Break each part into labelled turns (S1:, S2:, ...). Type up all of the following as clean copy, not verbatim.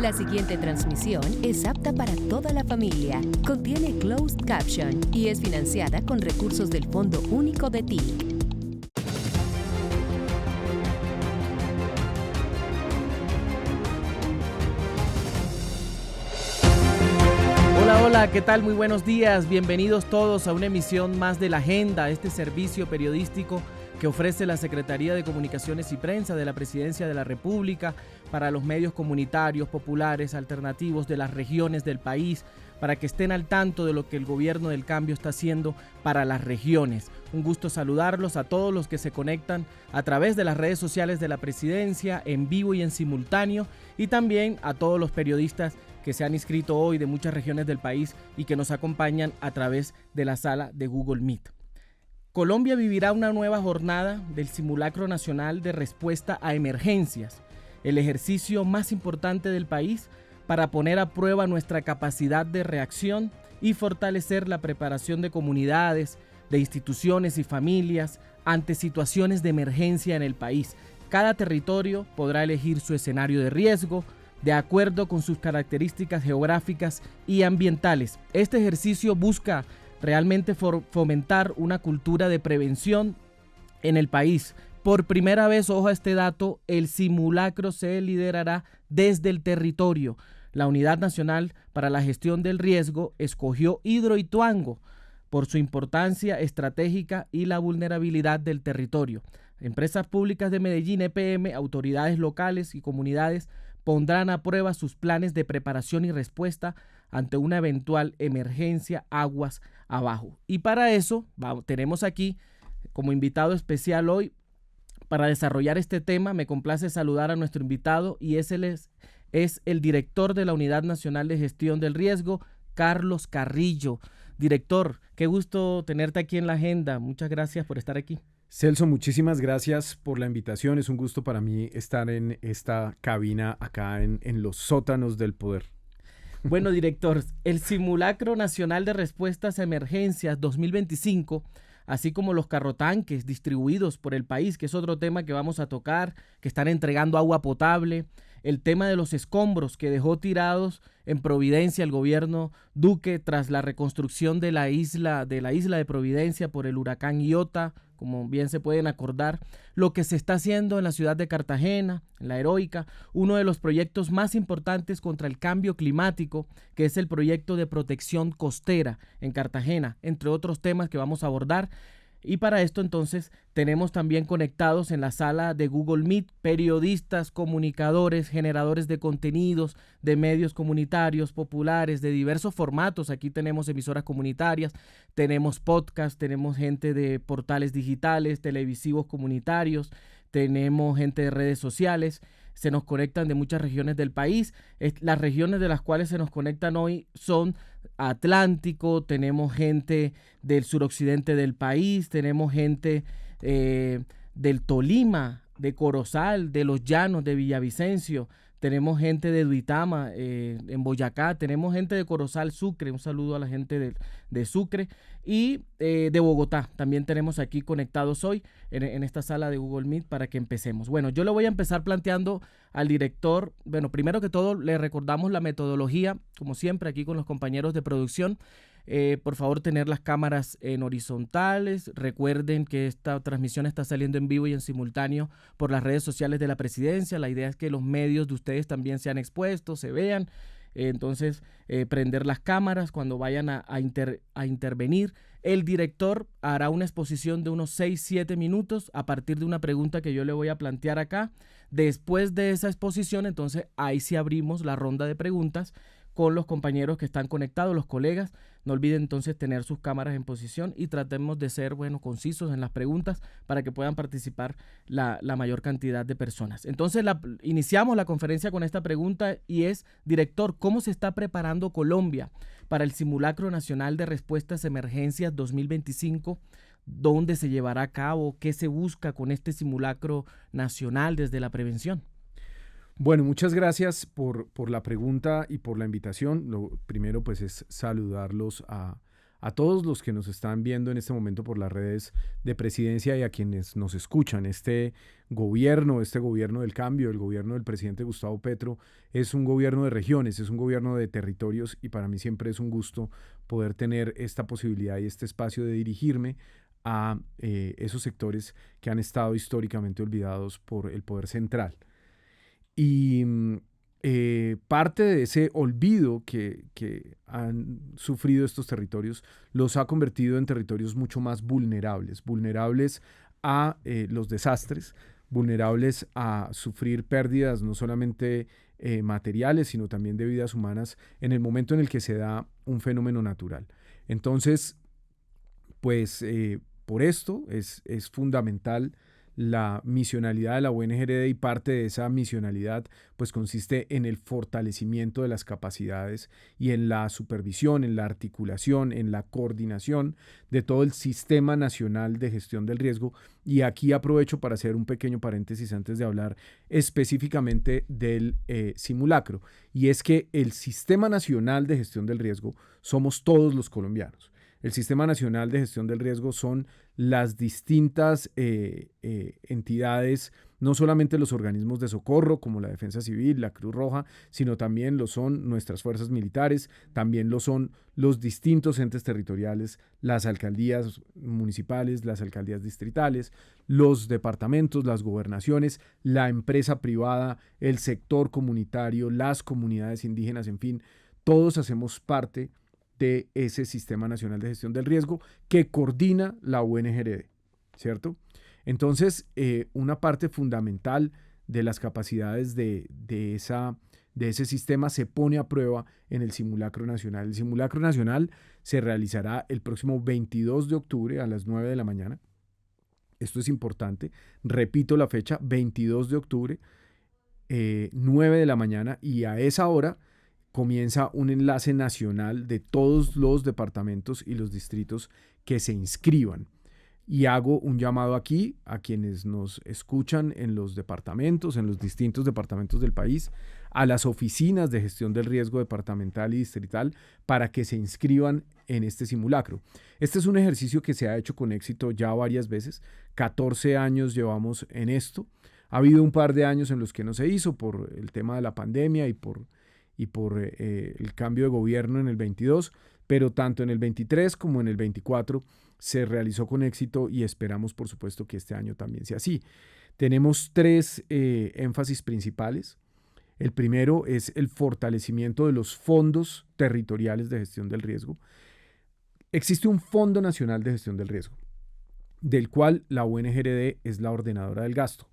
S1: La siguiente transmisión es apta para toda la familia. Contiene closed caption y es financiada con recursos del Fondo Único de TIC.
S2: Hola, ¿qué tal? Muy buenos días. Bienvenidos todos a una emisión más de La Agenda, este servicio periodístico que ofrece la Secretaría de Comunicaciones y Prensa de la Presidencia de la República para los medios comunitarios, populares, alternativos de las regiones del país, para que estén al tanto de lo que el gobierno del cambio está haciendo para las regiones. Un gusto saludarlos a todos los que se conectan a través de las redes sociales de la Presidencia, en vivo y en simultáneo, y también a todos los periodistas que se han inscrito hoy de muchas regiones del país y que nos acompañan a través de la sala de Google Meet. Colombia vivirá una nueva jornada del Simulacro Nacional de Respuesta a Emergencias, el ejercicio más importante del país para poner a prueba nuestra capacidad de reacción y fortalecer la preparación de comunidades, de instituciones y familias ante situaciones de emergencia en el país. Cada territorio podrá elegir su escenario de riesgo de acuerdo con sus características geográficas y ambientales. Este ejercicio busca realmente fomentar una cultura de prevención en el país. Por primera vez, ojo a este dato, el simulacro se liderará desde el territorio. La Unidad Nacional para la Gestión del Riesgo escogió Hidroituango por su importancia estratégica y la vulnerabilidad del territorio. Empresas públicas de Medellín, EPM, autoridades locales y comunidades pondrán a prueba sus planes de preparación y respuesta ante una eventual emergencia aguas abajo. Y para eso tenemos aquí como invitado especial hoy para desarrollar este tema. Me complace saludar a nuestro invitado y es el director de la Unidad Nacional de Gestión del Riesgo, Carlos Carrillo. Director, qué gusto tenerte aquí en La Agenda. Muchas gracias por estar aquí.
S3: Celso, muchísimas gracias por la invitación. Es un gusto para mí estar en esta cabina acá en los sótanos del poder.
S2: Bueno, director, el Simulacro Nacional de Respuestas a Emergencias 2025, así como los carrotanques distribuidos por el país, que es otro tema que vamos a tocar, que están entregando agua potable, el tema de los escombros que dejó tirados en Providencia el gobierno Duque tras la reconstrucción de la isla de Providencia por el huracán Iota, como bien se pueden acordar, lo que se está haciendo en la ciudad de Cartagena, en La Heroica, uno de los proyectos más importantes contra el cambio climático, que es el proyecto de protección costera en Cartagena, entre otros temas que vamos a abordar. Y para esto entonces tenemos también conectados en la sala de Google Meet periodistas, comunicadores, generadores de contenidos, de medios comunitarios, populares, de diversos formatos. Aquí tenemos emisoras comunitarias, tenemos podcasts, tenemos gente de portales digitales, televisivos comunitarios, tenemos gente de redes sociales. Se nos conectan de muchas regiones del país. Las regiones de las cuales se nos conectan hoy son Atlántico, tenemos gente del suroccidente del país, tenemos gente del Tolima, de Corozal, de Los Llanos, de Villavicencio, tenemos gente de Duitama, en Boyacá, tenemos gente de Corozal, Sucre, un saludo a la gente de Sucre, y de Bogotá, también tenemos aquí conectados hoy en esta sala de Google Meet para que empecemos. Bueno, yo le voy a empezar planteando al director. Bueno, primero que todo le recordamos la metodología, como siempre aquí con los compañeros de producción. Por favor, tener las cámaras en horizontales. Recuerden que esta transmisión está saliendo en vivo y en simultáneo por las redes sociales de la Presidencia. La idea es que los medios de ustedes también sean expuestos, se vean. Entonces, prender las cámaras cuando vayan a intervenir. El director hará una exposición de unos 6-7 minutos a partir de una pregunta que yo le voy a plantear acá. Después de esa exposición, entonces ahí sí abrimos la ronda de preguntas con los compañeros que están conectados, los colegas. No olviden entonces tener sus cámaras en posición y tratemos de ser, concisos en las preguntas para que puedan participar la mayor cantidad de personas. Entonces iniciamos la conferencia con esta pregunta y es, director, ¿cómo se está preparando Colombia para el Simulacro Nacional de Respuestas a Emergencias 2025? ¿Dónde se llevará a cabo? ¿Qué se busca con este simulacro nacional desde la prevención?
S3: Bueno, muchas gracias por la pregunta y por la invitación. Lo primero pues es saludarlos a a todos los que nos están viendo en este momento por las redes de Presidencia y a quienes nos escuchan. Este gobierno del cambio, el gobierno del presidente Gustavo Petro, es un gobierno de regiones, es un gobierno de territorios, y para mí siempre es un gusto poder tener esta posibilidad y este espacio de dirigirme a esos sectores que han estado históricamente olvidados por el poder central. Y parte de ese olvido que han sufrido estos territorios los ha convertido en territorios mucho más vulnerables a los desastres, vulnerables a sufrir pérdidas no solamente materiales, sino también de vidas humanas en el momento en el que se da un fenómeno natural. Entonces, pues por esto es fundamental la misionalidad de la UNGRD, y parte de esa misionalidad pues consiste en el fortalecimiento de las capacidades y en la supervisión, en la articulación, en la coordinación de todo el Sistema Nacional de Gestión del Riesgo. Y aquí aprovecho para hacer un pequeño paréntesis antes de hablar específicamente del simulacro, y es que el Sistema Nacional de Gestión del Riesgo somos todos los colombianos. El Sistema Nacional de Gestión del Riesgo son las distintas entidades, no solamente los organismos de socorro como la Defensa Civil, la Cruz Roja, sino también lo son nuestras fuerzas militares, también lo son los distintos entes territoriales, las alcaldías municipales, las alcaldías distritales, los departamentos, las gobernaciones, la empresa privada, el sector comunitario, las comunidades indígenas, en fin, todos hacemos parte de ese Sistema Nacional de Gestión del Riesgo que coordina la UNGRD, ¿cierto? Entonces, una parte fundamental de las capacidades de ese sistema se pone a prueba en el simulacro nacional. El simulacro nacional se realizará el próximo 22 de octubre a las 9 de la mañana. Esto es importante. Repito la fecha, 22 de octubre, 9 de la mañana, y a esa hora comienza un enlace nacional de todos los departamentos y los distritos que se inscriban. Y hago un llamado aquí a quienes nos escuchan en los departamentos, en los distintos departamentos del país, a las oficinas de gestión del riesgo departamental y distrital, para que se inscriban en este simulacro. Este es un ejercicio que se ha hecho con éxito ya varias veces. 14 años llevamos en esto. Ha habido un par de años en los que no se hizo por el tema de la pandemia y por el cambio de gobierno en el 22, pero tanto en el 23 como en el 24 se realizó con éxito, y esperamos por supuesto que este año también sea así. Tenemos 3 énfasis principales. El primero es el fortalecimiento de los fondos territoriales de gestión del riesgo. Existe un Fondo Nacional de Gestión del Riesgo, del cual la UNGRD es la ordenadora del gasto,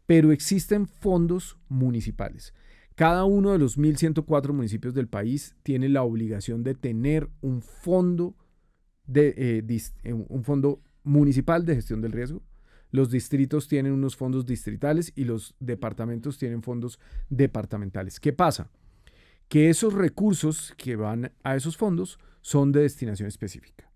S3: pero existen fondos municipales. Cada uno de los 1.104 municipios del país tiene la obligación de tener un fondo municipal de gestión del riesgo. Los distritos tienen unos fondos distritales y los departamentos tienen fondos departamentales. ¿Qué pasa? Que esos recursos que van a esos fondos son de destinación específica.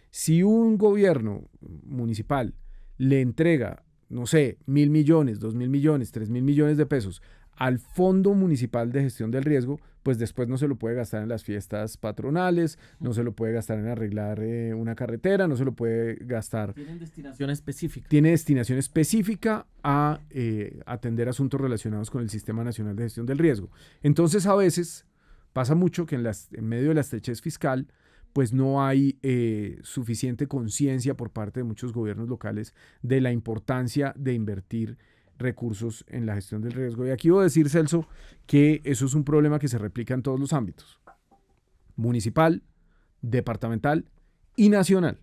S3: Si un gobierno municipal le entrega, no sé, 1.000 millones, 2.000 millones, 3.000 millones de pesos al Fondo Municipal de Gestión del Riesgo, pues después no se lo puede gastar en las fiestas patronales, no se lo puede gastar en arreglar una carretera, no se lo puede gastar.
S2: Tienen destinación específica.
S3: Tiene destinación específica a atender asuntos relacionados con el Sistema Nacional de Gestión del Riesgo. Entonces, a veces pasa mucho que en medio de la estrechez fiscal, pues no hay suficiente conciencia por parte de muchos gobiernos locales de la importancia de invertir recursos en la gestión del riesgo. Y aquí voy a decir, Celso, que eso es un problema que se replica en todos los ámbitos: municipal, departamental y nacional.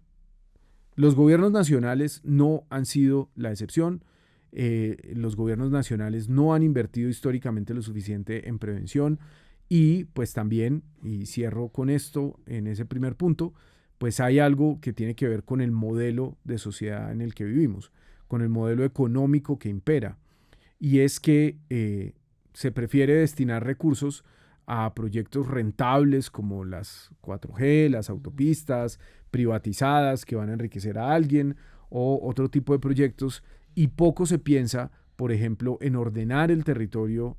S3: Los gobiernos nacionales no han sido la excepción. Los gobiernos nacionales no han invertido históricamente lo suficiente en prevención, y pues también, y cierro con esto en ese primer punto, pues hay algo que tiene que ver con el modelo de sociedad en el que vivimos, con el modelo económico que impera, y es que se prefiere destinar recursos a proyectos rentables como las 4G, las autopistas privatizadas que van a enriquecer a alguien, o otro tipo de proyectos, y poco se piensa, por ejemplo, en ordenar el territorio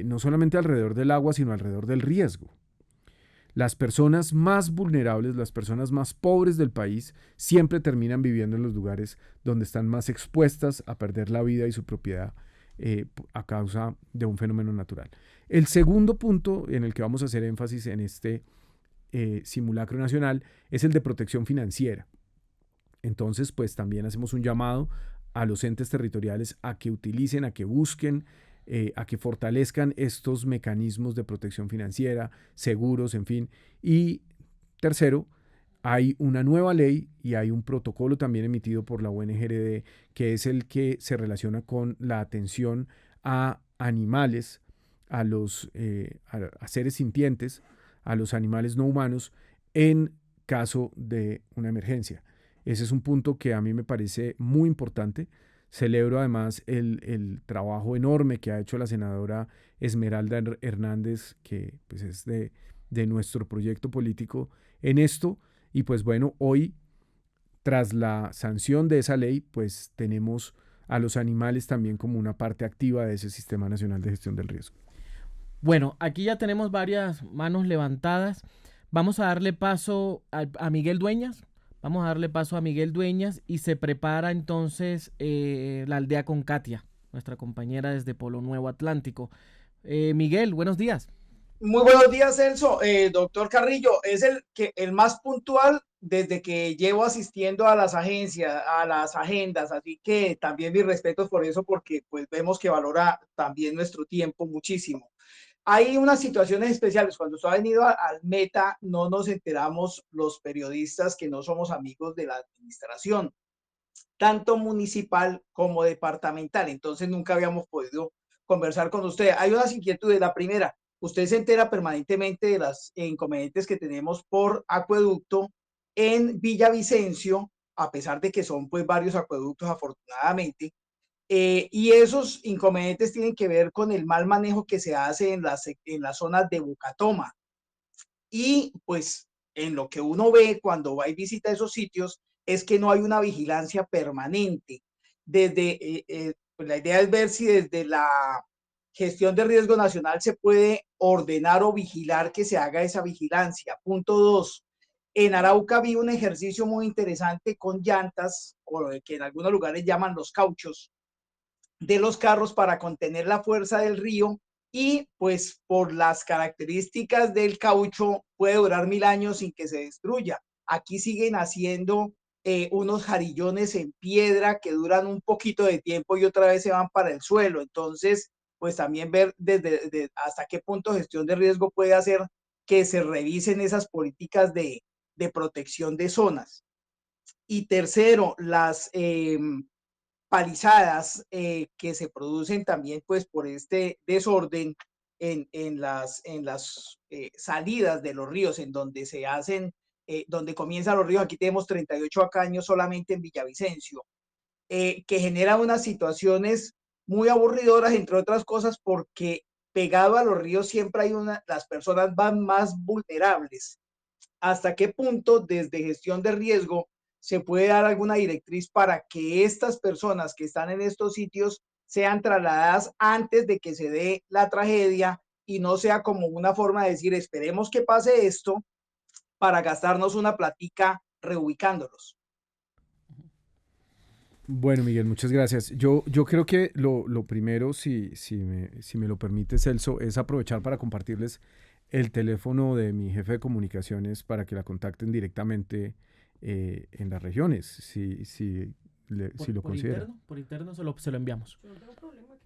S3: no solamente alrededor del agua, sino alrededor del riesgo. Las personas más vulnerables, las personas más pobres del país, siempre terminan viviendo en los lugares donde están más expuestas a perder la vida y su propiedad a causa de un fenómeno natural. El segundo punto en el que vamos a hacer énfasis en este simulacro nacional es el de protección financiera. Entonces, pues también hacemos un llamado a los entes territoriales a que utilicen, a que busquen, a que fortalezcan estos mecanismos de protección financiera, seguros, en fin. Y tercero, hay una nueva ley y hay un protocolo también emitido por la UNGRD, que es el que se relaciona con la atención a animales, a seres sintientes, a los animales no humanos, en caso de una emergencia. Ese es un punto que a mí me parece muy importante. Celebro además el trabajo enorme que ha hecho la senadora Esmeralda Hernández, que pues es de nuestro proyecto político en esto. Y pues bueno, hoy, tras la sanción de esa ley, pues tenemos a los animales también como una parte activa de ese Sistema Nacional de Gestión del Riesgo.
S2: Bueno, aquí ya tenemos varias manos levantadas. Vamos a darle paso a Miguel Dueñas. Vamos a darle paso a Miguel Dueñas y se prepara entonces la aldea con Katia, nuestra compañera desde Polo Nuevo Atlántico. Miguel, buenos días.
S4: Muy buenos días, Celso. Doctor Carrillo, es el más puntual desde que llevo asistiendo a las agencias, a las agendas, así que también mis respetos por eso, porque pues vemos que valora también nuestro tiempo muchísimo. Hay unas situaciones especiales. Cuando usted ha venido al Meta, no nos enteramos los periodistas que no somos amigos de la administración, tanto municipal como departamental. Entonces nunca habíamos podido conversar con usted. Hay unas inquietudes. La primera, usted se entera permanentemente de las inconvenientes que tenemos por acueducto en Villavicencio, a pesar de que son pues varios acueductos afortunadamente, y esos inconvenientes tienen que ver con el mal manejo que se hace en las zonas de Bucatoma. Y pues en lo que uno ve cuando va y visita esos sitios es que no hay una vigilancia permanente. Pues la idea es ver si desde la gestión de riesgo nacional se puede ordenar o vigilar que se haga esa vigilancia. Punto 2. En Arauca vi un ejercicio muy interesante con llantas, o que en algunos lugares llaman los cauchos, de los carros para contener la fuerza del río, y pues por las características del caucho puede durar 1000 años sin que se destruya. Aquí siguen haciendo unos jarillones en piedra que duran un poquito de tiempo y otra vez se van para el suelo. Entonces, pues también ver desde hasta qué punto gestión de riesgo puede hacer que se revisen esas políticas de protección de zonas. Y tercero, las palizadas que se producen también pues por este desorden en las salidas de los ríos, en donde se hacen, donde comienzan los ríos. Aquí tenemos 38 caños solamente en Villavicencio, que genera unas situaciones muy aburridoras, entre otras cosas, porque pegado a los ríos siempre hay las personas van más vulnerables. ¿Hasta qué punto desde gestión de riesgo se puede dar alguna directriz para que estas personas que están en estos sitios sean trasladadas antes de que se dé la tragedia y no sea como una forma de decir esperemos que pase esto para gastarnos una platica reubicándolos?
S3: Bueno, Miguel, muchas gracias. Yo creo que lo primero, si me lo permite, Celso, es aprovechar para compartirles el teléfono de mi jefe de comunicaciones para que la contacten directamente en las regiones, si lo considera.
S2: Por interno se lo enviamos.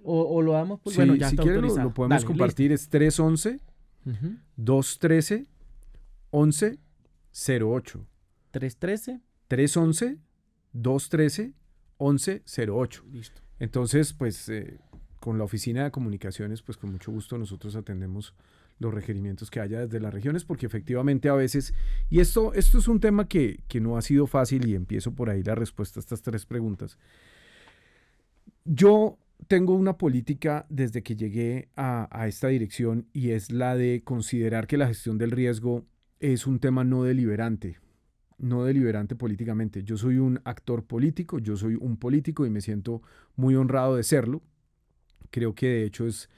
S2: O lo damos por...
S3: Sí,
S2: bueno, ya
S3: si
S2: está
S3: quieren
S2: autorizado.
S3: lo podemos
S2: Dale,
S3: compartir,
S2: listo.
S3: es 311
S2: Uh-huh.
S3: 213 1108.
S2: 313.
S3: 311 213 1108.
S2: Listo.
S3: Entonces, pues con la oficina de comunicaciones, pues con mucho gusto nosotros atendemos los requerimientos que haya desde las regiones, porque efectivamente a veces, y esto es un tema que no ha sido fácil, y empiezo por ahí la respuesta a estas tres preguntas. Yo tengo una política desde que llegué a esta dirección, y es la de considerar que la gestión del riesgo es un tema no deliberante políticamente. Yo soy un actor político, yo soy un político y me siento muy honrado de serlo. Creo que de hecho es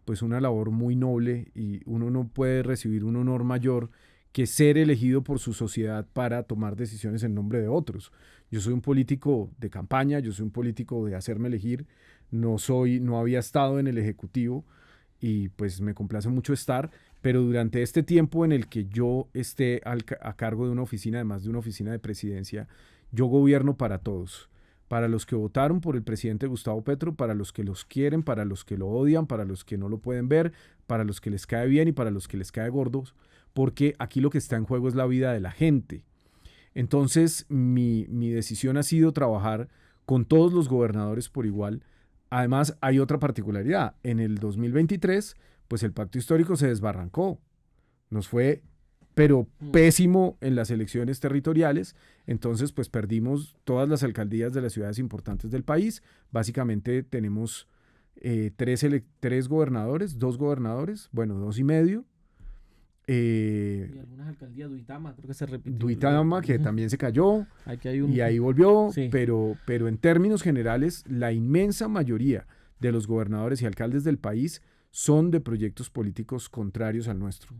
S3: pues una labor muy noble y uno no puede recibir un honor mayor que ser elegido por su sociedad para tomar decisiones en nombre de otros. Yo soy un político de campaña, yo soy un político de hacerme elegir, no había estado en el Ejecutivo y pues me complace mucho estar, pero durante este tiempo en el que yo esté a cargo de una oficina, además de una oficina de presidencia, yo gobierno para todos. Para los que votaron por el presidente Gustavo Petro, para los que los quieren, para los que lo odian, para los que no lo pueden ver, para los que les cae bien y para los que les cae gordos, porque aquí lo que está en juego es la vida de la gente. Entonces, mi decisión ha sido trabajar con todos los gobernadores por igual. Además, hay otra particularidad. En el 2023, pues el pacto histórico se desbarrancó. Nos fue, pero pésimo en las elecciones territoriales. Entonces, pues perdimos todas las alcaldías de las ciudades importantes del país. Básicamente tenemos tres gobernadores, dos gobernadores, bueno, 2 y medio.
S2: Y algunas alcaldías, Duitama, creo que se repitió.
S3: Duitama, que también se cayó,
S2: Aquí
S3: y ahí volvió,
S2: sí.
S3: pero en términos generales, la inmensa mayoría de los gobernadores y alcaldes del país son de proyectos políticos contrarios al nuestro.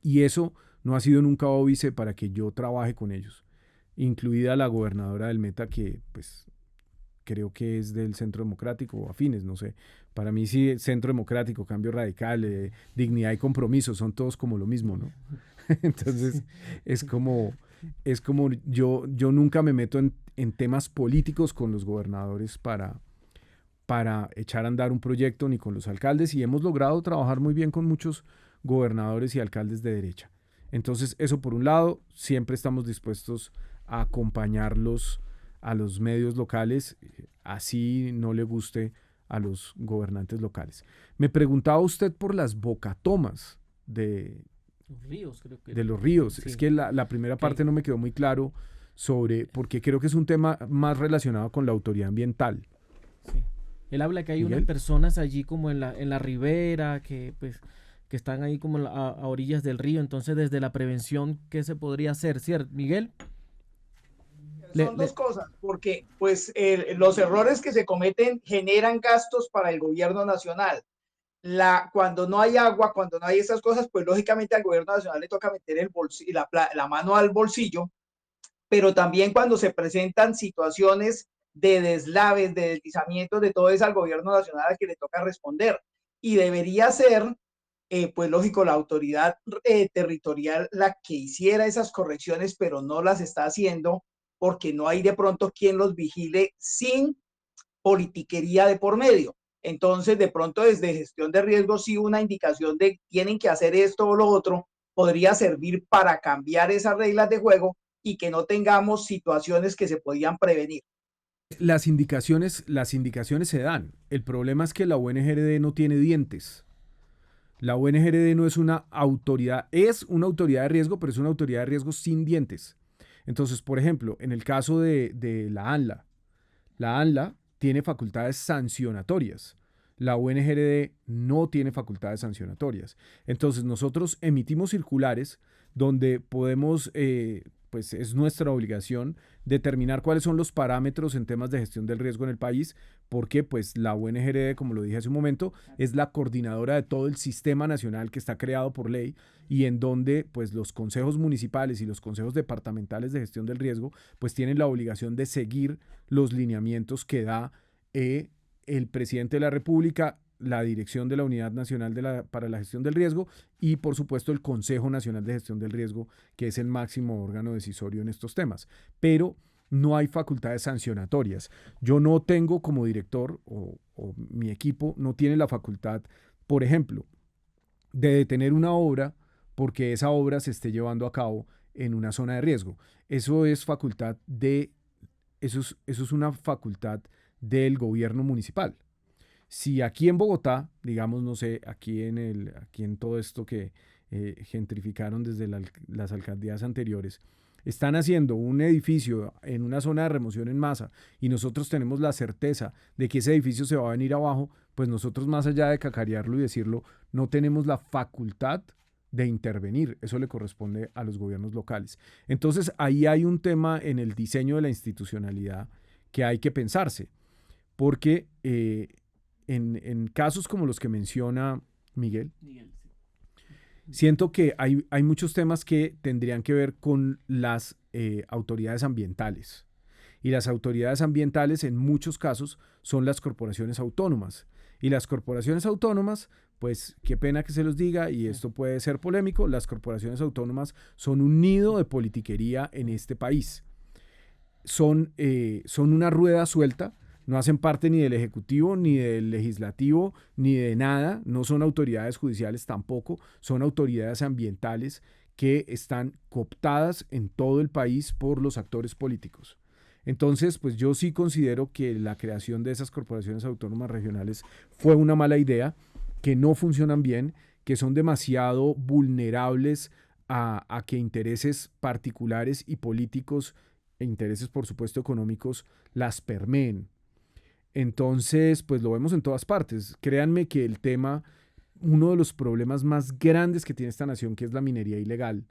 S3: Y eso no ha sido nunca óbice para que yo trabaje con ellos, incluida la gobernadora del Meta, que pues creo que es del Centro Democrático o afines, no sé. Para mí sí, Centro Democrático, Cambio Radical, Dignidad y Compromiso, son todos como lo mismo, ¿no? Entonces, es como yo nunca me meto en temas políticos con los gobernadores para echar a andar un proyecto, ni con los alcaldes, y hemos logrado trabajar muy bien con muchos gobernadores y alcaldes de derecha. Entonces, eso por un lado, siempre estamos dispuestos a acompañarlos a los medios locales, así no le guste a los gobernantes locales. Me preguntaba usted por las bocatomas de
S2: los ríos, creo que.
S3: De los ríos.
S2: Sí.
S3: Es que la primera parte no me quedó muy claro porque creo que es un tema más relacionado con la autoridad ambiental.
S2: Sí. Él habla que hay
S3: ¿Miguel?
S2: unas personas allí como en la ribera que están ahí como a orillas del río. Entonces, desde la prevención, ¿qué se podría hacer? ¿Cierto, Miguel?
S4: Son dos cosas, porque pues los errores que se cometen generan gastos para el gobierno nacional. Cuando no hay agua, cuando no hay esas cosas, pues lógicamente al gobierno nacional le toca meter la mano al bolsillo, pero también cuando se presentan situaciones de deslaves, de deslizamientos, de todo eso al gobierno nacional al que le toca responder. Y debería ser, pues lógico, la autoridad territorial la que hiciera esas correcciones, pero no las está haciendo porque no hay de pronto quien los vigile sin politiquería de por medio. Entonces, de pronto desde gestión de riesgos, sí una indicación de tienen que hacer esto o lo otro, podría servir para cambiar esas reglas de juego y que no tengamos situaciones que se podían prevenir.
S3: Las indicaciones se dan. El problema es que la UNGRD no tiene dientes. La UNGRD no es una autoridad, es una autoridad de riesgo, pero es una autoridad de riesgo sin dientes. Entonces, por ejemplo, en el caso de la ANLA tiene facultades sancionatorias. La UNGRD no tiene facultades sancionatorias. Entonces, nosotros emitimos circulares donde podemos, pues es nuestra obligación determinar cuáles son los parámetros en temas de gestión del riesgo en el país, porque pues la UNGRD, como lo dije hace un momento, es la coordinadora de todo el sistema nacional que está creado por ley y en donde pues los consejos municipales y los consejos departamentales de gestión del riesgo pues tienen la obligación de seguir los lineamientos que da el presidente de la República, la dirección de la Unidad Nacional para la Gestión del Riesgo y, por supuesto, el Consejo Nacional de Gestión del Riesgo, que es el máximo órgano decisorio en estos temas. Pero no hay facultades sancionatorias. Yo no tengo como director o mi equipo no tiene la facultad, por ejemplo, de detener una obra porque esa obra se esté llevando a cabo en una zona de riesgo. Eso es una facultad del gobierno municipal. Si aquí en Bogotá, digamos, no sé, aquí en todo esto que gentrificaron desde las alcaldías anteriores, están haciendo un edificio en una zona de remoción en masa y nosotros tenemos la certeza de que ese edificio se va a venir abajo, pues nosotros más allá de cacarearlo y decirlo, no tenemos la facultad de intervenir. Eso le corresponde a los gobiernos locales. Entonces ahí hay un tema en el diseño de la institucionalidad que hay que pensarse, porque en casos como los que menciona Miguel, siento que hay muchos temas que tendrían que ver con las autoridades ambientales. Y las autoridades ambientales en muchos casos son las corporaciones autónomas. Y las corporaciones autónomas, pues qué pena que se los diga, y esto puede ser polémico, las corporaciones autónomas son un nido de politiquería en este país. Son una rueda suelta, no hacen parte ni del Ejecutivo, ni del Legislativo, ni de nada, no son autoridades judiciales tampoco, son autoridades ambientales que están cooptadas en todo el país por los actores políticos. Entonces, pues yo sí considero que la creación de esas corporaciones autónomas regionales fue una mala idea, que no funcionan bien, que son demasiado vulnerables a que intereses particulares y políticos, e intereses por supuesto económicos, las permeen. Entonces, pues lo vemos en todas partes. Créanme que el tema, uno de los problemas más grandes que tiene esta nación, que es la minería ilegal,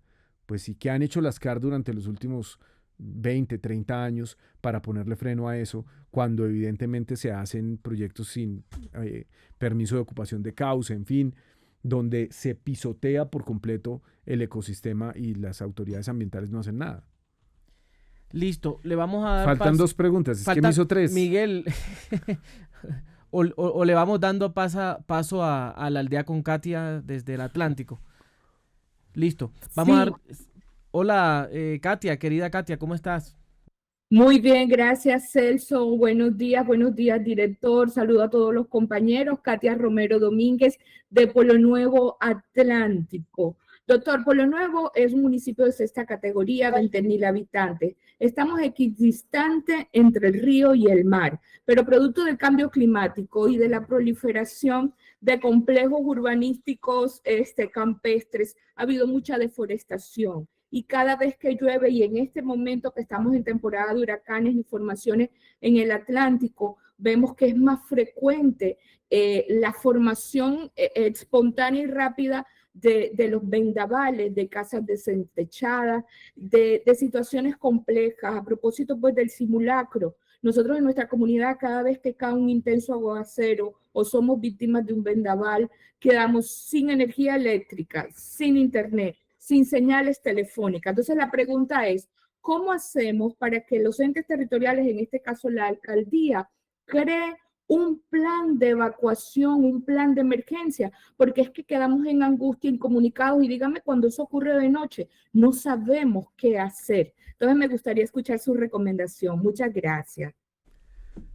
S3: pues sí que han hecho las CAR durante los últimos 20, 30 años para ponerle freno a eso, cuando evidentemente se hacen proyectos sin permiso de ocupación de cauce, en fin, donde se pisotea por completo el ecosistema y las autoridades ambientales no hacen nada.
S2: Listo, le vamos a dar
S3: Faltan dos preguntas, es que me hizo tres.
S2: Miguel, o le vamos dando paso a la aldea con Katia desde el Atlántico. Listo, vamos a dar... Hola, Katia, querida Katia, ¿cómo estás?
S5: Muy bien, gracias, Celso. Buenos días, director. Saludo a todos los compañeros. Katia Romero Domínguez, de Pueblo Nuevo, Atlántico. Doctor, Pueblo Nuevo es un municipio de sexta categoría, 20.000 habitantes. Estamos equidistantes entre el río y el mar, pero producto del cambio climático y de la proliferación de complejos urbanísticos campestres, ha habido mucha deforestación. Y cada vez que llueve, y en este momento que estamos en temporada de huracanes y formaciones en el Atlántico, vemos que es más frecuente la formación espontánea y rápida de los vendavales, de casas desentechadas, de situaciones complejas. A propósito pues del simulacro, nosotros en nuestra comunidad, cada vez que cae un intenso aguacero o somos víctimas de un vendaval, quedamos sin energía eléctrica, sin internet, sin señales telefónicas. Entonces la pregunta es, ¿cómo hacemos para que los entes territoriales, en este caso la alcaldía, cree un plan de evacuación, un plan de emergencia? Porque es que quedamos en angustia, incomunicados, y dígame, cuando eso ocurre de noche, no sabemos qué hacer. Entonces me gustaría escuchar su recomendación. Muchas gracias.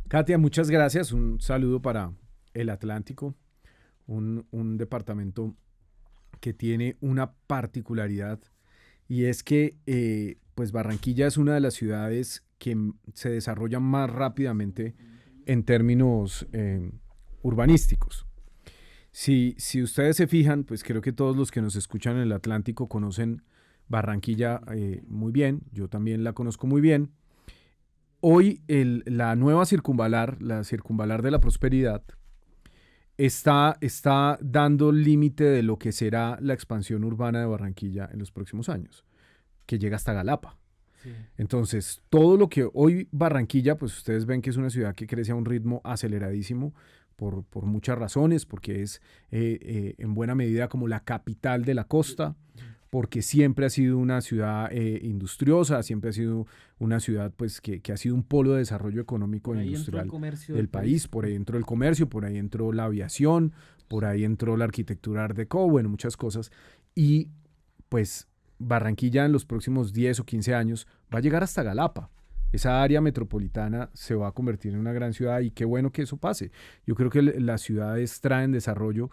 S3: Katia, muchas gracias. Un saludo para el Atlántico, un departamento que tiene una particularidad, y es que pues Barranquilla es una de las ciudades que se desarrolla más rápidamente en términos urbanísticos. Si ustedes se fijan, pues creo que todos los que nos escuchan en el Atlántico conocen Barranquilla muy bien, yo también la conozco muy bien. Hoy la nueva circunvalar, la circunvalar de la Prosperidad, está dando límite de lo que será la expansión urbana de Barranquilla en los próximos años, que llega hasta Galapa. Sí. Entonces, todo lo que hoy Barranquilla, pues ustedes ven que es una ciudad que crece a un ritmo aceleradísimo por muchas razones, porque es en buena medida como la capital de la costa, porque siempre ha sido una ciudad industriosa, siempre ha sido una ciudad pues que ha sido un polo de desarrollo económico e industrial del país. Por ahí entró el comercio, por ahí entró la aviación, por ahí entró la arquitectura Art Deco, bueno, muchas cosas. Y pues Barranquilla en los próximos 10 o 15 años va a llegar hasta Galapa. Esa área metropolitana se va a convertir en una gran ciudad, y qué bueno que eso pase. Yo creo que las ciudades traen desarrollo.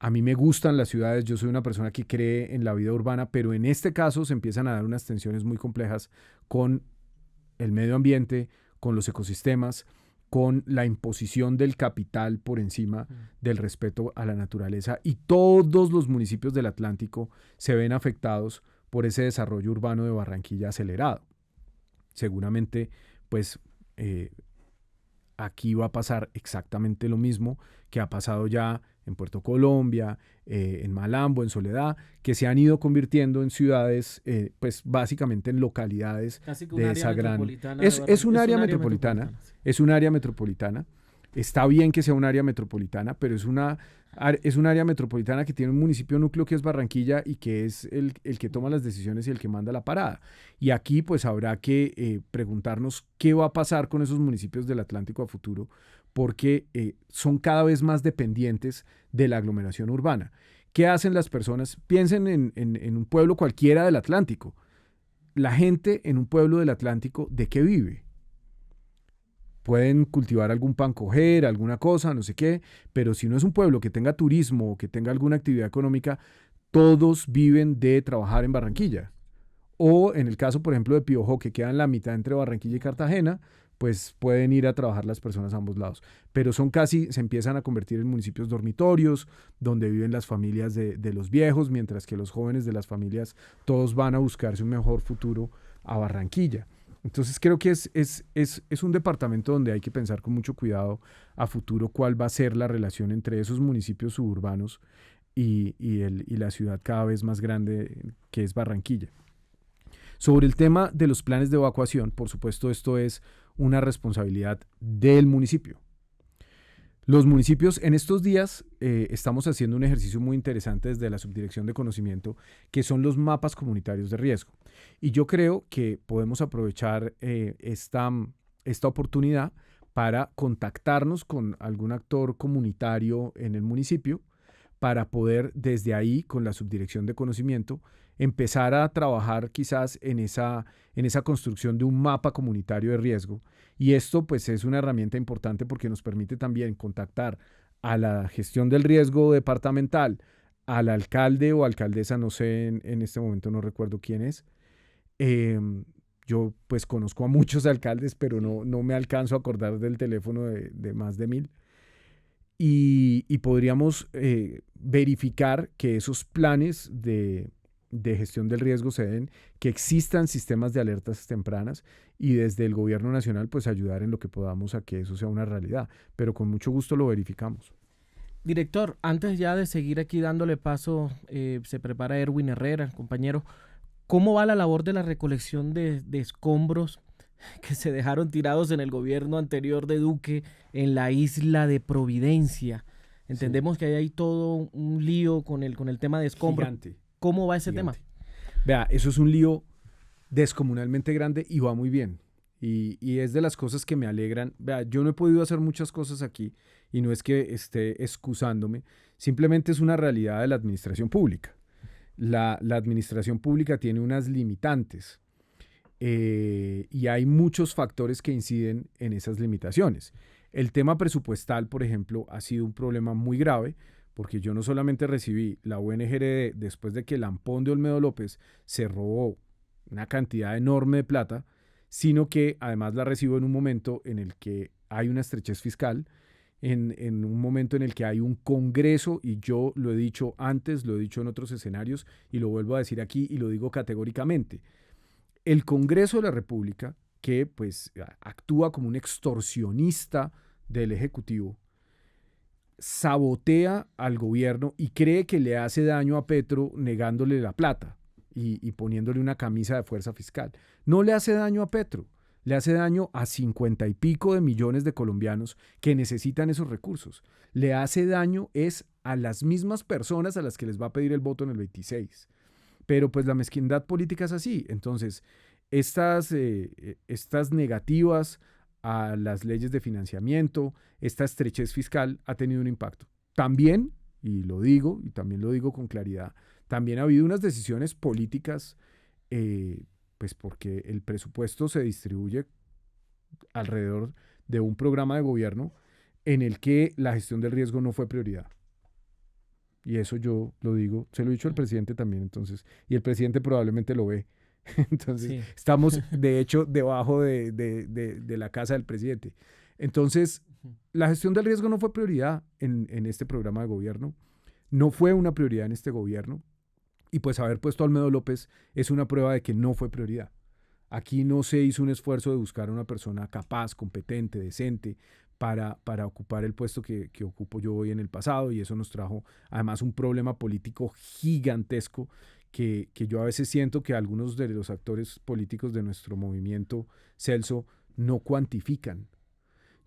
S3: A mí me gustan las ciudades, yo soy una persona que cree en la vida urbana, pero en este caso se empiezan a dar unas tensiones muy complejas con el medio ambiente, con los ecosistemas, con la imposición del capital por encima del respeto a la naturaleza, y todos los municipios del Atlántico se ven afectados por ese desarrollo urbano de Barranquilla acelerado. Seguramente, pues, aquí va a pasar exactamente lo mismo que ha pasado ya en Puerto Colombia, en Malambo, en Soledad, que se han ido convirtiendo en ciudades, pues básicamente en localidades de esa gran... Es un área metropolitana, es un área metropolitana, Está bien que sea un área metropolitana, pero es un área metropolitana que tiene un municipio núcleo que es Barranquilla y que es el que toma las decisiones y el que manda la parada. Y aquí pues habrá que preguntarnos qué va a pasar con esos municipios del Atlántico a futuro, porque son cada vez más dependientes de la aglomeración urbana. ¿Qué hacen las personas? Piensen en un pueblo cualquiera del Atlántico. La gente en un pueblo del Atlántico, ¿de qué vive? Pueden cultivar algún pan coger, alguna cosa, no sé qué, pero si no es un pueblo que tenga turismo o que tenga alguna actividad económica, todos viven de trabajar en Barranquilla. O en el caso, por ejemplo, de Piojó, que queda en la mitad entre Barranquilla y Cartagena, pues pueden ir a trabajar las personas a ambos lados. Pero se empiezan a convertir en municipios dormitorios, donde viven las familias de los viejos, mientras que los jóvenes de las familias todos van a buscarse un mejor futuro a Barranquilla. Entonces creo que es un departamento donde hay que pensar con mucho cuidado a futuro cuál va a ser la relación entre esos municipios suburbanos y la ciudad cada vez más grande que es Barranquilla. Sobre el tema de los planes de evacuación, por supuesto, esto es una responsabilidad del municipio. Los municipios en estos días estamos haciendo un ejercicio muy interesante desde la Subdirección de Conocimiento, que son los mapas comunitarios de riesgo. Y yo creo que podemos aprovechar esta oportunidad para contactarnos con algún actor comunitario en el municipio para poder desde ahí, con la Subdirección de Conocimiento, empezar a trabajar quizás en esa construcción de un mapa comunitario de riesgo. Y esto pues es una herramienta importante porque nos permite también contactar a la gestión del riesgo departamental, al alcalde o alcaldesa, no sé, en este momento no recuerdo quién es. Yo pues conozco a muchos alcaldes, pero no me alcanzo a acordar del teléfono de más de 1000. Y podríamos verificar que esos planes de gestión del riesgo se den, que existan sistemas de alertas tempranas y desde el gobierno nacional pues ayudar en lo que podamos a que eso sea una realidad, pero con mucho gusto lo verificamos.
S2: Director, antes ya de seguir aquí dándole paso, se prepara Erwin Herrera, compañero. ¿Cómo va la labor de la recolección de escombros que se dejaron tirados en el gobierno anterior de Duque en la isla de Providencia? Entendemos que hay todo un lío con el tema de escombros.
S3: Gigante.
S2: ¿Cómo va ese tema?
S3: Vea, eso es un lío descomunalmente grande y va muy bien. Y es de las cosas que me alegran. Vea, yo no he podido hacer muchas cosas aquí y no es que esté excusándome, simplemente es una realidad de la administración pública. La administración pública tiene unas limitantes y hay muchos factores que inciden en esas limitaciones. El tema presupuestal, por ejemplo, ha sido un problema muy grave porque yo no solamente recibí la UNGRD después de que Lampón de Olmedo López se robó una cantidad enorme de plata, sino que además la recibo en un momento en el que hay una estrechez fiscal, en un momento en el que hay un congreso, y yo lo he dicho antes, lo he dicho en otros escenarios, y lo vuelvo a decir aquí y lo digo categóricamente. El Congreso de la República, que pues actúa como un extorsionista del Ejecutivo, sabotea al gobierno y cree que le hace daño a Petro negándole la plata y poniéndole una camisa de fuerza fiscal. No le hace daño a Petro, le hace daño a 50 y pico de millones de colombianos que necesitan esos recursos. Le hace daño es a las mismas personas a las que les va a pedir el voto en el 26. Pero pues la mezquindad política es así. Entonces, estas negativas a las leyes de financiamiento, esta estrechez fiscal ha tenido un impacto. También, y lo digo, y también lo digo con claridad, también ha habido unas decisiones políticas, pues porque el presupuesto se distribuye alrededor de un programa de gobierno en el que la gestión del riesgo no fue prioridad. Y eso yo lo digo, se lo he dicho al presidente también, entonces, y el presidente probablemente lo ve. Entonces, sí. Estamos de hecho debajo de la casa del presidente. Entonces, la gestión del riesgo no fue prioridad en este programa de gobierno, no fue una prioridad en este gobierno, y pues haber puesto a Olmedo López es una prueba de que no fue prioridad. Aquí no se hizo un esfuerzo de buscar a una persona capaz, competente, decente, para ocupar el puesto que ocupo yo hoy en el pasado, y eso nos trajo además un problema político gigantesco que yo a veces siento que algunos de los actores políticos de nuestro movimiento, Celso, no cuantifican.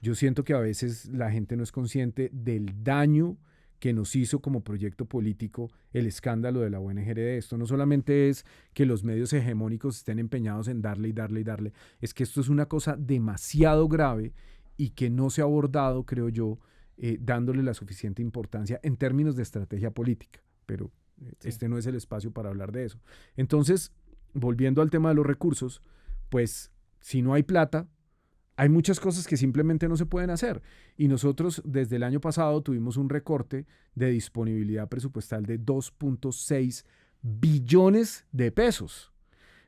S3: yo siento que a veces la gente no es consciente del daño que nos hizo como proyecto político el escándalo de la UNGRD. Esto no solamente es que los medios hegemónicos estén empeñados en darle y darle y darle, es que esto es una cosa demasiado grave y que no se ha abordado, creo yo, dándole la suficiente importancia en términos de estrategia política. Pero este no es el espacio para hablar de eso. Entonces, volviendo al tema de los recursos, pues si no hay plata, hay muchas cosas que simplemente no se pueden hacer. Y nosotros desde el año pasado tuvimos un recorte de disponibilidad presupuestal de 2.6 billones de pesos.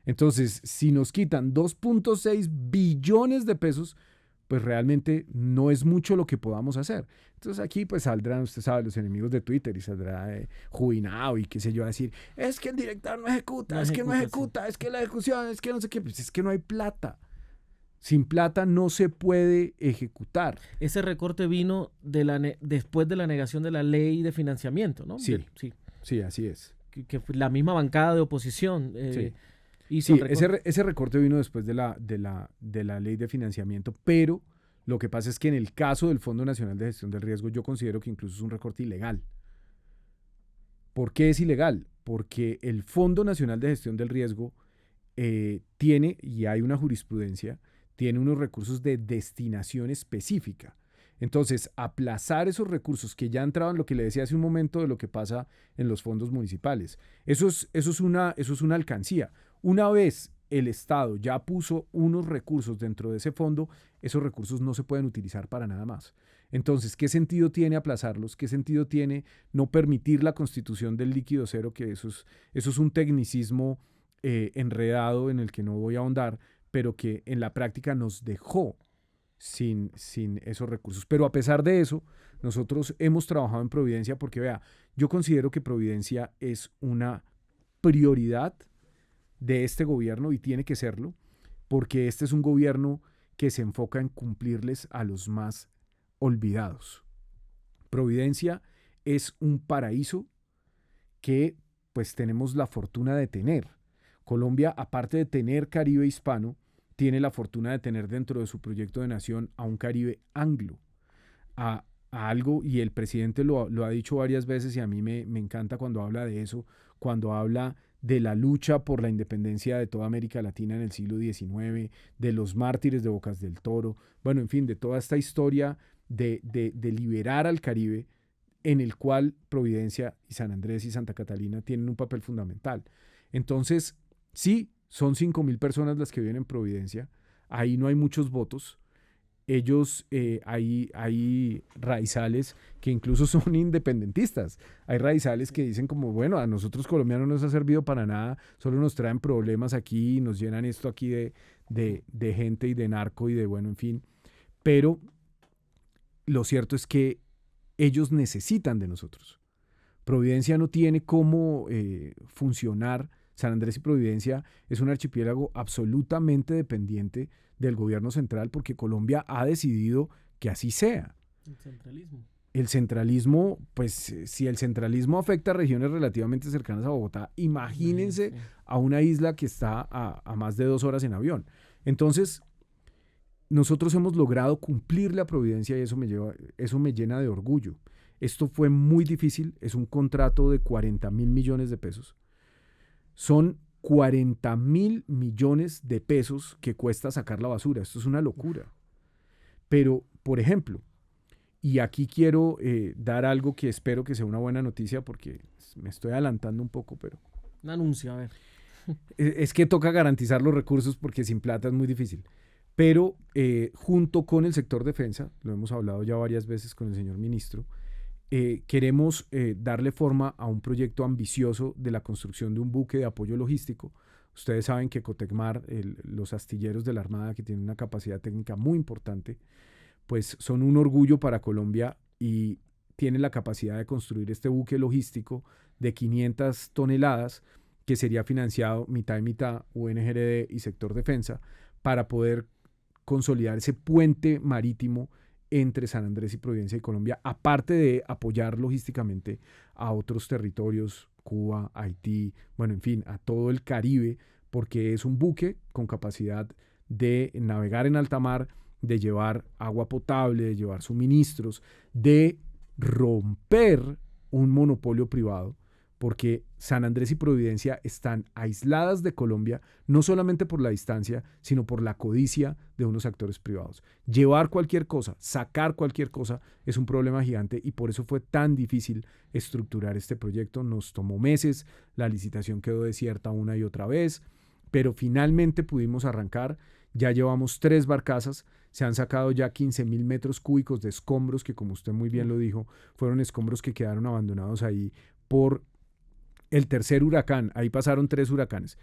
S3: Entonces, si nos quitan 2.6 billones de pesos, pues realmente no es mucho lo que podamos hacer. Entonces aquí pues saldrán, usted sabe, los enemigos de Twitter y saldrá Juinao y qué sé yo a decir, es que el director no ejecuta, es que no ejecuta, es que la ejecución, es que no sé qué, pues es que no hay plata. Sin plata no se puede ejecutar.
S2: Ese recorte vino después de la negación de la ley de financiamiento, ¿no?
S3: Sí, sí, así es.
S2: Que la misma bancada de oposición
S3: sí.
S2: hizo
S3: Sí, ese recorte vino después de la ley de financiamiento, pero lo que pasa es que en el caso del Fondo Nacional de Gestión del Riesgo yo considero que incluso es un recorte ilegal. ¿Por qué es ilegal? Porque el Fondo Nacional de Gestión del Riesgo tiene, y hay una jurisprudencia, tiene unos recursos de destinación específica. Entonces, aplazar esos recursos que ya entraban, lo que le decía hace un momento de lo que pasa en los fondos municipales, eso es una alcancía. Una vez el Estado ya puso unos recursos dentro de ese fondo, esos recursos no se pueden utilizar para nada más. Entonces, ¿qué sentido tiene aplazarlos? ¿Qué sentido tiene no permitir la constitución del líquido cero? Que eso es un tecnicismo enredado en el que no voy a ahondar, pero que en la práctica nos dejó sin esos recursos. Pero a pesar de eso, nosotros hemos trabajado en Providencia porque, vea, yo considero que Providencia es una prioridad de este gobierno y tiene que serlo, porque este es un gobierno que se enfoca en cumplirles a los más olvidados. Providencia es un paraíso que pues tenemos la fortuna de tener. Colombia, aparte de tener Caribe hispano, tiene la fortuna de tener dentro de su proyecto de nación a un Caribe anglo, a algo, y el presidente lo ha dicho varias veces y a mí me encanta cuando habla de eso, cuando habla de la lucha por la independencia de toda América Latina en el siglo XIX, de los mártires de Bocas del Toro, bueno, en fin, de toda esta historia de liberar al Caribe, en el cual Providencia y San Andrés y Santa Catalina tienen un papel fundamental. Entonces, sí, son 5.000 personas las que viven en Providencia, ahí no hay muchos votos. Ellos, hay raizales que incluso son independentistas. Hay raizales que dicen como, bueno, a nosotros colombianos no nos ha servido para nada, solo nos traen problemas aquí, nos llenan esto aquí de gente y de narco y de, bueno, en fin. Pero lo cierto es que ellos necesitan de nosotros. Providencia no tiene cómo funcionar. San Andrés y Providencia es un archipiélago absolutamente dependiente del gobierno central porque Colombia ha decidido que así sea.
S2: El centralismo.
S3: El centralismo, pues si el centralismo afecta a regiones relativamente cercanas a Bogotá, imagínense a una isla que está a más de 2 horas en avión. Entonces, nosotros hemos logrado cumplirle a Providencia y eso me llena de orgullo. Esto fue muy difícil, es un contrato de 40.000 millones de pesos. Son 40.000 millones de pesos que cuesta sacar la basura. Esto es una locura. Pero, por ejemplo, y aquí quiero dar algo que espero que sea una buena noticia porque me estoy adelantando un poco, pero...
S2: Un anuncio, a ver.
S3: Es que toca garantizar los recursos porque sin plata es muy difícil. Pero junto con el sector defensa, lo hemos hablado ya varias veces con el señor ministro, queremos darle forma a un proyecto ambicioso de la construcción de un buque de apoyo logístico. Ustedes saben que Cotecmar, los astilleros de la Armada, que tienen una capacidad técnica muy importante, pues son un orgullo para Colombia y tienen la capacidad de construir este buque logístico de 500 toneladas que sería financiado mitad y mitad UNGRD y sector defensa para poder consolidar ese puente marítimo entre San Andrés y Providencia y Colombia, aparte de apoyar logísticamente a otros territorios, Cuba, Haití, bueno, en fin, a todo el Caribe, porque es un buque con capacidad de navegar en alta mar de llevar agua potable, de llevar suministros, de romper un monopolio privado, porque San Andrés y Providencia están aisladas de Colombia, no solamente por la distancia, sino por la codicia de unos actores privados. Llevar cualquier cosa, sacar cualquier cosa, es un problema gigante y por eso fue tan difícil estructurar este proyecto. Nos tomó meses, la licitación quedó desierta una y otra vez, pero finalmente pudimos arrancar. Ya llevamos 3 barcazas, se han sacado ya 15.000 metros cúbicos de escombros, que como usted muy bien lo dijo, fueron escombros que quedaron abandonados ahí por el tercer huracán. Ahí pasaron 3 huracanes.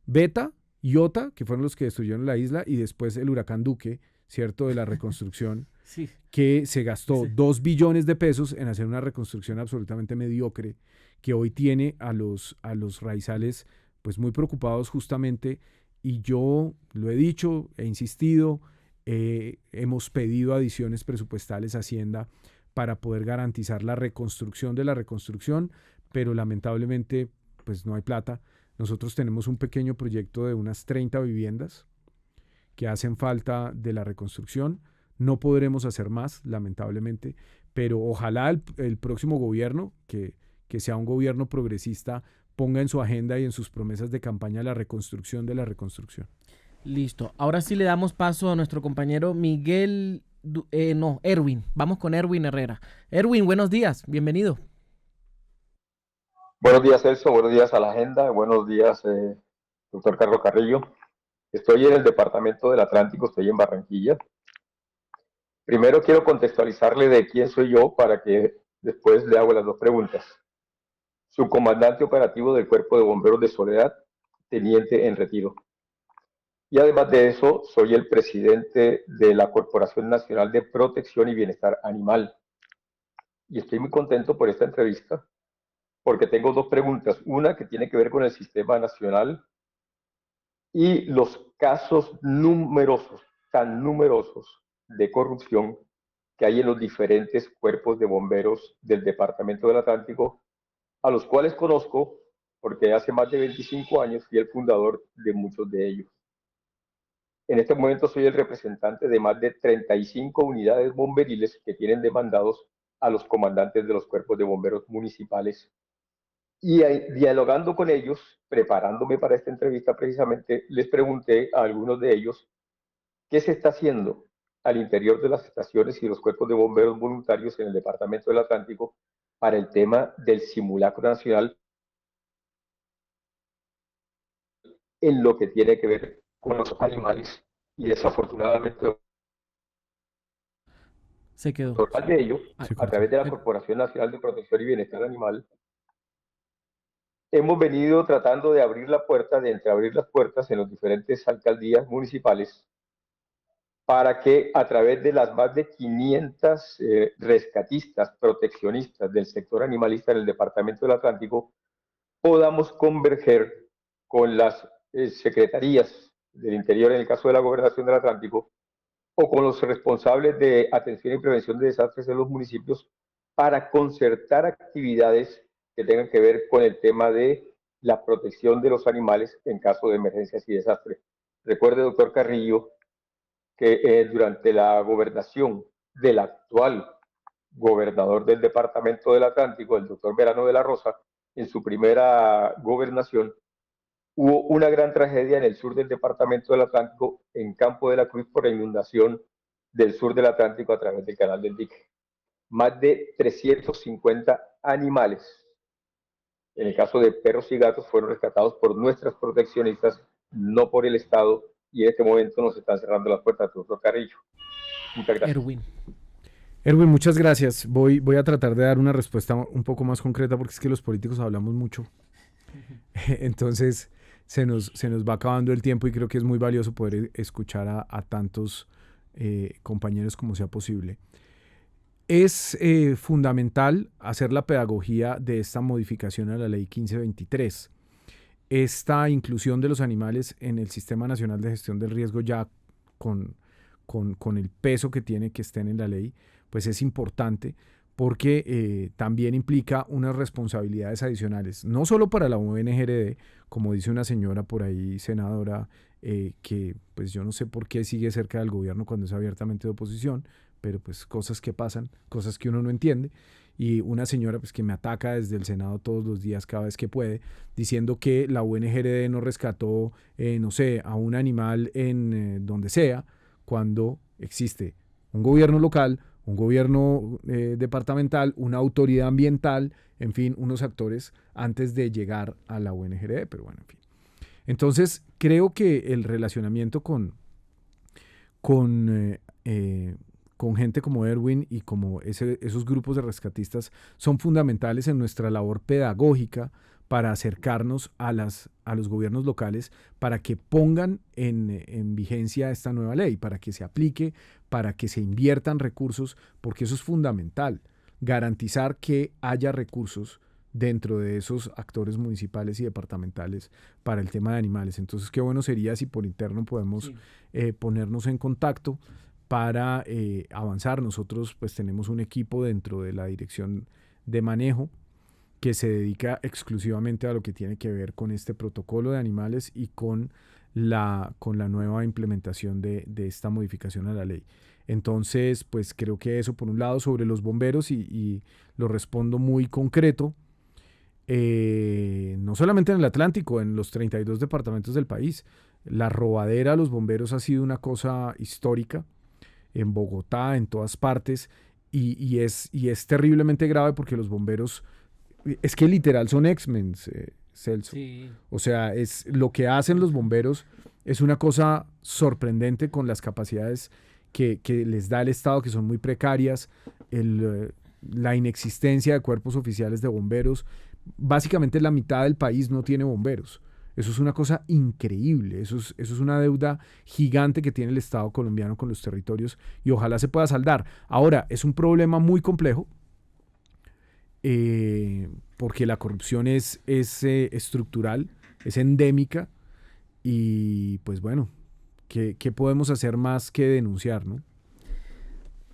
S3: Beta y Ota, que fueron los que destruyeron la isla, y después el huracán Duque, ¿cierto?, de la reconstrucción,
S2: Sí.
S3: que se gastó 2 billones de pesos en hacer una reconstrucción absolutamente mediocre, que hoy tiene a los raizales pues muy preocupados justamente, y yo lo he dicho, he insistido, hemos pedido adiciones presupuestales a Hacienda para poder garantizar la reconstrucción de la reconstrucción, pero lamentablemente pues no hay plata. Nosotros tenemos un pequeño proyecto de unas 30 viviendas que hacen falta de la reconstrucción. No podremos hacer más, lamentablemente, pero ojalá el próximo gobierno, que sea un gobierno progresista, ponga en su agenda y en sus promesas de campaña la reconstrucción de la reconstrucción.
S2: Listo. Ahora sí le damos paso a nuestro compañero Erwin. Vamos con Erwin Herrera. Erwin, buenos días. Bienvenido.
S6: Buenos días, Celso. Buenos días a la agenda. Buenos días, doctor Carlos Carrillo. Estoy en el departamento del Atlántico, estoy en Barranquilla. Primero quiero contextualizarle de quién soy yo para que después le hago las 2 preguntas. Subcomandante operativo del Cuerpo de Bomberos de Soledad, teniente en retiro. Y además de eso, soy el presidente de la Corporación Nacional de Protección y Bienestar Animal. Y estoy muy contento por esta entrevista, porque tengo 2 preguntas. Una que tiene que ver con el sistema nacional y los casos numerosos, tan numerosos, de corrupción que hay en los diferentes cuerpos de bomberos del Departamento del Atlántico, a los cuales conozco porque hace más de 25 años fui el fundador de muchos de ellos. En este momento soy el representante de más de 35 unidades bomberiles que tienen demandados a los comandantes de los cuerpos de bomberos municipales. Y dialogando con ellos, preparándome para esta entrevista precisamente, les pregunté a algunos de ellos qué se está haciendo al interior de las estaciones y los cuerpos de bomberos voluntarios en el Departamento del Atlántico para el tema del simulacro nacional en lo que tiene que ver con los animales. Y desafortunadamente
S2: se quedó.
S6: Total de ello, a través de la Corporación Nacional de Protección y Bienestar Animal, hemos venido tratando de abrir la puerta, de entreabrir las puertas en las diferentes alcaldías municipales para que a través de las más de 500 rescatistas, proteccionistas del sector animalista en el Departamento del Atlántico, podamos converger con las secretarías del Interior, en el caso de la Gobernación del Atlántico, o con los responsables de atención y prevención de desastres en los municipios, para concertar actividades que tengan que ver con el tema de la protección de los animales en caso de emergencias y desastres. Recuerde, doctor Carrillo, que durante la gobernación del actual gobernador del Departamento del Atlántico, el doctor Verano de la Rosa, en su primera gobernación, hubo una gran tragedia en el sur del Departamento del Atlántico, en Campo de la Cruz, por la inundación del sur del Atlántico a través del Canal del Dique. Más de 350 animales, en el caso de perros y gatos, fueron rescatados por nuestras proteccionistas, no por el Estado, y en este momento nos están cerrando las puertas, doctor Carrillo. Muchas gracias.
S3: Erwin, muchas gracias. Voy a tratar de dar una respuesta un poco más concreta, porque es que los políticos hablamos mucho. Entonces se nos va acabando el tiempo y creo que es muy valioso poder escuchar a tantos compañeros como sea posible. Es fundamental hacer la pedagogía de esta modificación a la ley 1523. Esta inclusión de los animales en el Sistema Nacional de Gestión del Riesgo, ya con el peso que tiene que estén en la ley, pues es importante, porque también implica unas responsabilidades adicionales, no solo para la UNGRD, como dice una señora por ahí, senadora, que pues yo no sé por qué sigue cerca del gobierno cuando es abiertamente de oposición, pero pues cosas que pasan, cosas que uno no entiende, y una señora pues que me ataca desde el Senado todos los días cada vez que puede, diciendo que la UNGRD no rescató, no sé, a un animal en donde sea, cuando existe un gobierno local, un gobierno departamental, una autoridad ambiental, en fin, unos actores antes de llegar a la UNGRD, pero bueno, en fin. Entonces, creo que el relacionamiento con, con gente como Erwin y como esos grupos de rescatistas son fundamentales en nuestra labor pedagógica para acercarnos a los gobiernos locales para que pongan en vigencia esta nueva ley, para que se aplique, para que se inviertan recursos, porque eso es fundamental, garantizar que haya recursos dentro de esos actores municipales y departamentales para el tema de animales. Entonces, qué bueno sería si por interno podemos ponernos en contacto para avanzar. Nosotros pues tenemos un equipo dentro de la dirección de manejo que se dedica exclusivamente a lo que tiene que ver con este protocolo de animales y con la nueva implementación de esta modificación a la ley. Entonces, pues creo que eso por un lado sobre los bomberos y lo respondo muy concreto, no solamente en el Atlántico, en los 32 departamentos del país. La robadera a los bomberos ha sido una cosa histórica en Bogotá, en todas partes, y es terriblemente grave porque los bomberos, es que literal son X-Men, Celso.
S2: Sí.
S3: O sea, lo que hacen los bomberos es una cosa sorprendente con las capacidades que les da el Estado, que son muy precarias, la inexistencia de cuerpos oficiales de bomberos. Básicamente la mitad del país no tiene bomberos. Eso es una cosa increíble, eso es una deuda gigante que tiene el Estado colombiano con los territorios y ojalá se pueda saldar. Ahora, es un problema muy complejo porque la corrupción es estructural, es endémica y pues bueno, ¿qué podemos hacer más que denunciar, no?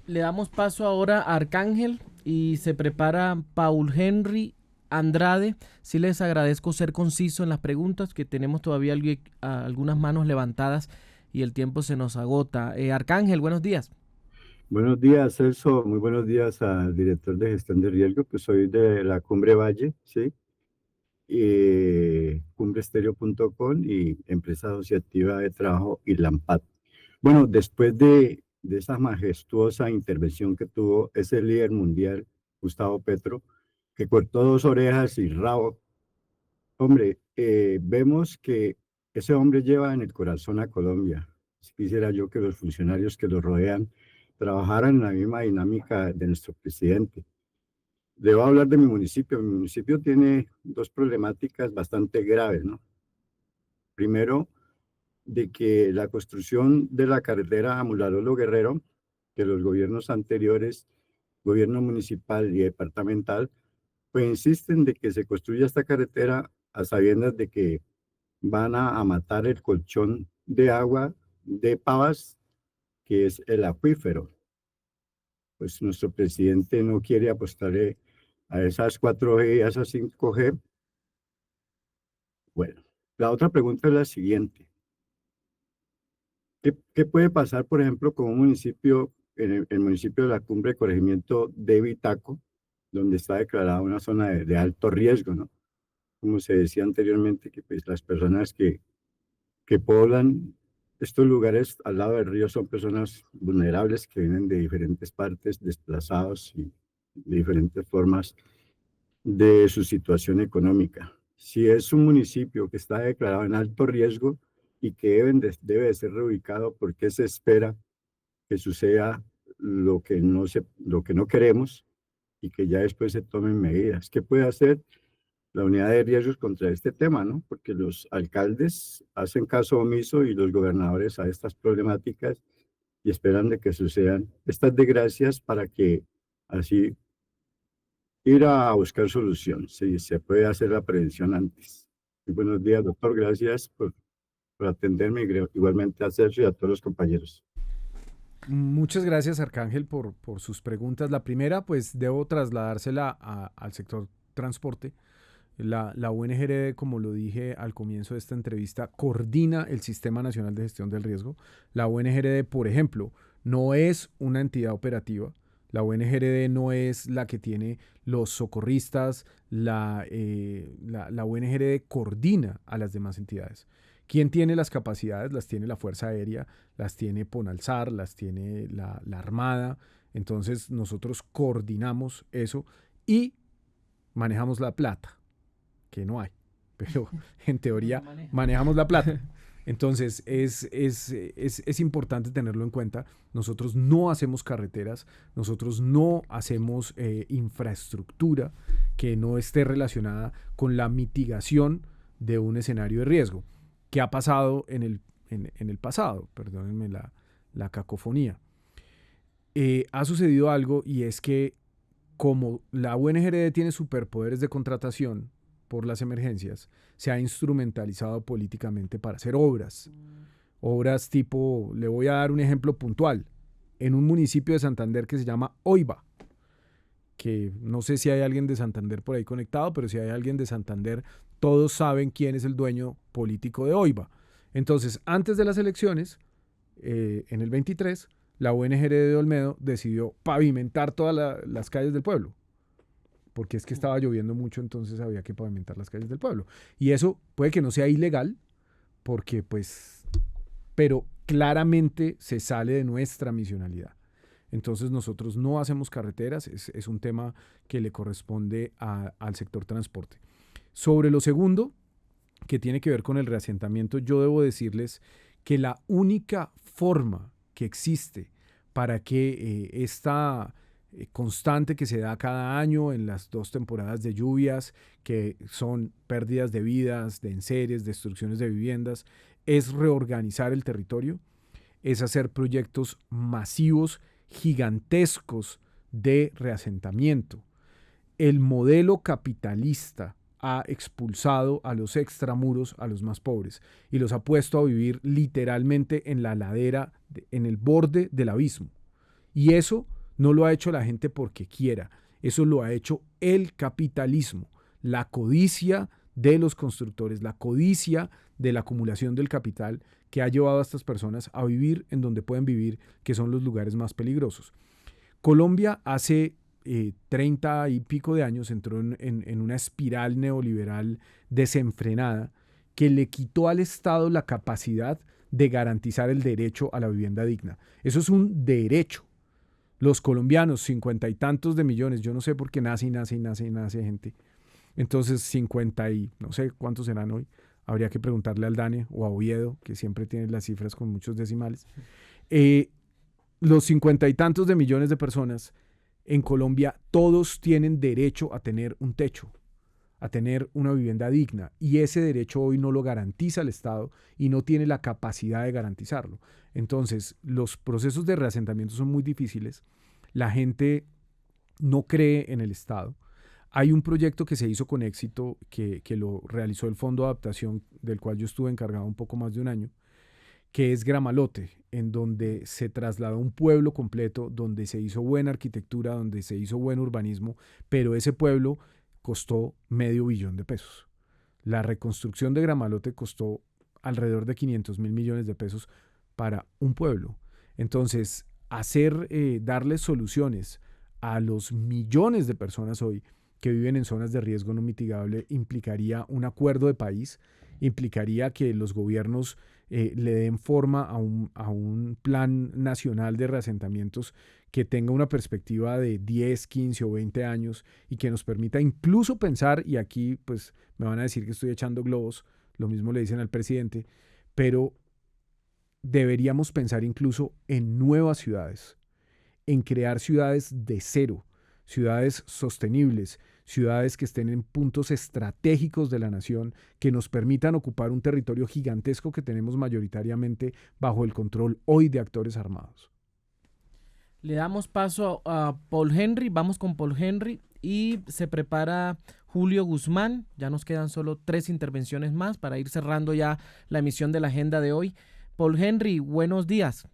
S2: Le damos paso ahora a Arcángel y se prepara Paul Henry Andrade. Sí les agradezco ser conciso en las preguntas, que tenemos todavía algunas manos levantadas y el tiempo se nos agota. Arcángel, buenos días.
S7: Buenos días, Celso. Muy buenos días al director de gestión de riesgo, que soy de la Cumbre Valle, ¿sí? Cumbrestereo.com y empresa asociativa de trabajo ILAMPAT. Bueno, después de esa majestuosa intervención que tuvo ese líder mundial, Gustavo Petro, que cortó 2 orejas y rabo, hombre, vemos que ese hombre lleva en el corazón a Colombia. Quisiera yo que los funcionarios que lo rodean trabajaran en la misma dinámica de nuestro presidente. Debo hablar de mi municipio. Mi municipio tiene 2 problemáticas bastante graves, ¿no? Primero, de que la construcción de la carretera Mularolo Guerrero, que los gobiernos anteriores, gobierno municipal y departamental, pues insisten de que se construya esta carretera a sabiendas de que van a matar el colchón de agua de Pavas, que es el acuífero. Pues nuestro presidente no quiere apostarle a esas 4G y a esas 5G. Bueno, la otra pregunta es la siguiente. ¿Qué puede pasar, por ejemplo, con un municipio, en el municipio de la Cumbre de Corregimiento de Vitaco, donde está declarada una zona de alto riesgo, ¿no? Como se decía anteriormente, que pues, las personas que poblan estos lugares al lado del río son personas vulnerables que vienen de diferentes partes, desplazados y de diferentes formas de su situación económica. Si es un municipio que está declarado en alto riesgo y que debe de ser reubicado, ¿por qué se espera que suceda lo que no queremos y que ya después se tomen medidas? ¿Qué puede hacer la unidad de riesgos contra este tema, no? Porque los alcaldes hacen caso omiso y los gobernadores a estas problemáticas y esperan de que sucedan estas desgracias para que así ir a buscar solución. Si se puede hacer la prevención antes. Muy buenos días, doctor. Gracias por atenderme y igualmente a Sergio y a todos los compañeros.
S3: Muchas gracias, Arcángel, por sus preguntas. La primera, pues debo trasladársela al sector transporte. La UNGRD, como lo dije al comienzo de esta entrevista, coordina el Sistema Nacional de Gestión del Riesgo. La UNGRD, por ejemplo, no es una entidad operativa. La UNGRD no es la que tiene los socorristas. La UNGRD coordina a las demás entidades. ¿Quién tiene las capacidades? Las tiene la Fuerza Aérea, las tiene Ponalsar, las tiene la Armada. Entonces nosotros coordinamos eso y manejamos la plata, que no hay, pero en teoría manejamos la plata. Entonces es importante tenerlo en cuenta. Nosotros no hacemos carreteras, nosotros no hacemos infraestructura que no esté relacionada con la mitigación de un escenario de riesgo. ¿Qué ha pasado en el pasado? Perdónenme la cacofonía. Ha sucedido algo, y es que como la UNGRD tiene superpoderes de contratación por las emergencias, se ha instrumentalizado políticamente para hacer obras. Obras tipo, le voy a dar un ejemplo puntual, en un municipio de Santander que se llama Oiba, que no sé si hay alguien de Santander por ahí conectado, pero si hay alguien de Santander, todos saben quién es el dueño político de Oiba. Entonces, antes de las elecciones, en el 23, la UNGRD de Olmedo decidió pavimentar todas las calles del pueblo, porque es que estaba lloviendo mucho, entonces había que pavimentar las calles del pueblo. Y eso puede que no sea ilegal, porque pero claramente se sale de nuestra misionalidad. Entonces nosotros no hacemos carreteras, es un tema que le corresponde al sector transporte. Sobre lo segundo, que tiene que ver con el reasentamiento, yo debo decirles que la única forma que existe para que esta constante que se da cada año en las 2 temporadas de lluvias, que son pérdidas de vidas, de enseres, destrucciones de viviendas, es reorganizar el territorio, es hacer proyectos masivos, gigantescos de reasentamiento. El modelo capitalista ha expulsado a los extramuros, a los más pobres, y los ha puesto a vivir literalmente en la ladera, en el borde del abismo. Y eso no lo ha hecho la gente porque quiera, eso lo ha hecho el capitalismo, la codicia de los constructores, la codicia de la acumulación del capital que ha llevado a estas personas a vivir en donde pueden vivir, que son los lugares más peligrosos. Colombia hace 30 y pico de años entró en una espiral neoliberal desenfrenada que le quitó al Estado la capacidad de garantizar el derecho a la vivienda digna. Eso es un derecho. Los colombianos, 50 y tantos de millones, yo no sé por qué nace gente. Entonces 50 y no sé cuántos serán hoy. Habría que preguntarle al DANE o a Oviedo, que siempre tiene las cifras con muchos decimales. Los 50 y tantos de millones de personas en Colombia, todos tienen derecho a tener un techo, a tener una vivienda digna, y ese derecho hoy no lo garantiza el Estado y no tiene la capacidad de garantizarlo. Entonces, los procesos de reasentamiento son muy difíciles, la gente no cree en el Estado. Hay un proyecto que se hizo con éxito, que lo realizó el Fondo de Adaptación, del cual yo estuve encargado un poco más de un año, que es Gramalote, en donde se trasladó un pueblo completo, donde se hizo buena arquitectura, donde se hizo buen urbanismo, pero ese pueblo costó $500 millones. La reconstrucción de Gramalote costó alrededor de 500.000 millones de pesos para un pueblo. Entonces, darles soluciones a los millones de personas hoy que viven en zonas de riesgo no mitigable implicaría un acuerdo de país, implicaría que los gobiernos le den forma a un plan nacional de reasentamientos que tenga una perspectiva de 10, 15 o 20 años y que nos permita incluso pensar, y aquí pues me van a decir que estoy echando globos, lo mismo le dicen al presidente, pero deberíamos pensar incluso en nuevas ciudades, en crear ciudades de cero, ciudades sostenibles, ciudades que estén en puntos estratégicos de la nación, que nos permitan ocupar un territorio gigantesco que tenemos mayoritariamente bajo el control hoy de actores armados.
S2: Le damos paso a Paul Henry, vamos con Paul Henry y se prepara Julio Guzmán. Ya nos quedan solo 3 intervenciones más para ir cerrando ya la emisión de la agenda de hoy. Paul Henry, buenos días.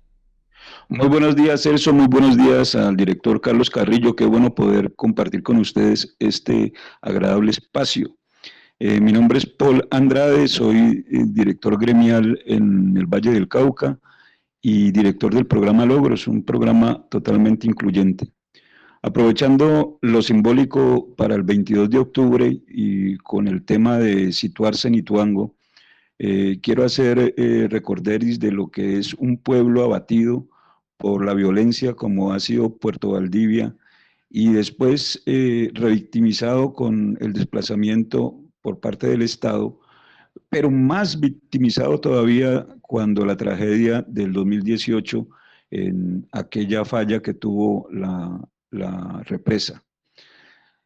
S8: Muy buenos días, Celso. Muy buenos días al director Carlos Carrillo. Qué bueno poder compartir con ustedes este agradable espacio. Mi nombre es Paul Andrade, soy director gremial en el Valle del Cauca y director del programa Logros, un programa totalmente incluyente. Aprovechando lo simbólico para el 22 de octubre y con el tema de situarse en Ituango, quiero hacer recorderis de lo que es un pueblo abatido por la violencia como ha sido Puerto Valdivia y después revictimizado con el desplazamiento por parte del Estado, pero más victimizado todavía cuando la tragedia del 2018 en aquella falla que tuvo la represa.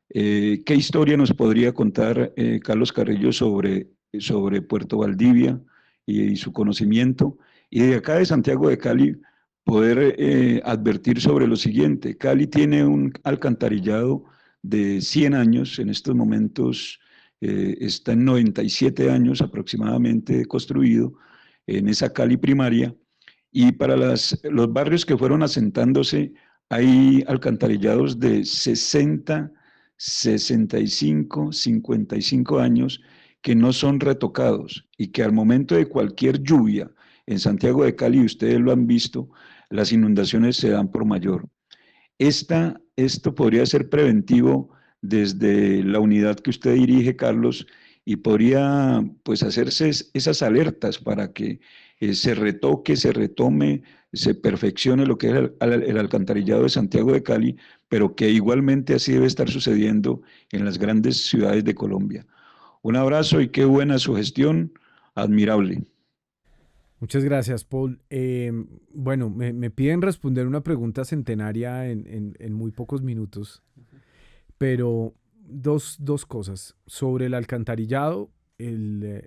S8: ¿Qué historia nos podría contar Carlos Carrillo sobre Puerto Valdivia y su conocimiento? Y de acá de Santiago de Cali poder advertir sobre lo siguiente. Cali tiene un alcantarillado de 100 años, en estos momentos está en 97 años aproximadamente construido, en esa Cali primaria, y para los barrios que fueron asentándose hay alcantarillados de 60, 65, 55 años que no son retocados y que al momento de cualquier lluvia en Santiago de Cali, ustedes lo han visto, las inundaciones se dan por mayor. Esto podría ser preventivo desde la unidad que usted dirige, Carlos, y podría pues hacerse esas alertas para que se retoque, se retome, se perfeccione lo que es el alcantarillado de Santiago de Cali, pero que igualmente así debe estar sucediendo en las grandes ciudades de Colombia. Un abrazo y qué buena su gestión, admirable.
S3: Muchas gracias, Paul. Bueno, me piden responder una pregunta centenaria en muy pocos minutos, pero dos cosas. Sobre el alcantarillado, el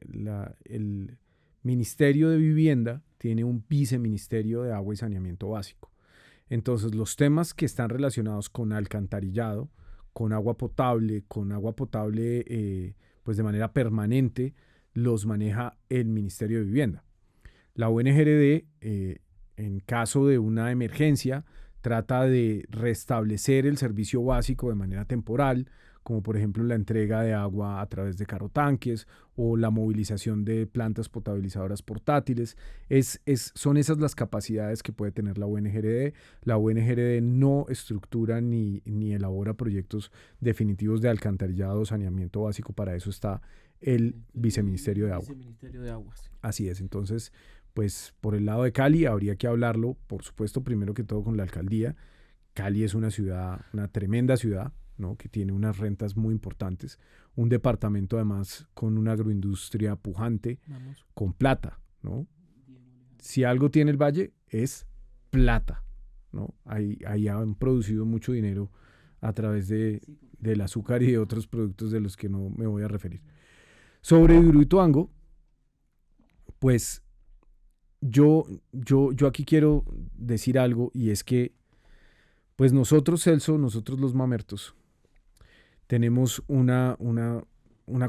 S3: Ministerio de Vivienda tiene un viceministerio de Agua y Saneamiento Básico. Entonces, los temas que están relacionados con alcantarillado, con agua potable, pues de manera permanente, los maneja el Ministerio de Vivienda. La UNGRD, en caso de una emergencia, trata de restablecer el servicio básico de manera temporal, como por ejemplo la entrega de agua a través de carrotanques o la movilización de plantas potabilizadoras portátiles. Son esas las capacidades que puede tener la UNGRD. La UNGRD no estructura ni elabora proyectos definitivos de alcantarillado o saneamiento básico. Para eso está el Viceministerio de Agua.
S2: Viceministerio de Aguas.
S3: Así es. Entonces, pues por el lado de Cali habría que hablarlo, por supuesto, primero que todo con la alcaldía. Cali es una ciudad, una tremenda ciudad, ¿no? Que tiene unas rentas muy importantes, un departamento además con una agroindustria pujante, con plata, ¿no? Si algo tiene el Valle es plata, ¿no? Ahí han producido mucho dinero a través del azúcar y de otros productos de los que no me voy a referir. Sobre Hidroituango, pues yo aquí quiero decir algo, y es que pues nosotros, Celso, nosotros los mamertos, tenemos una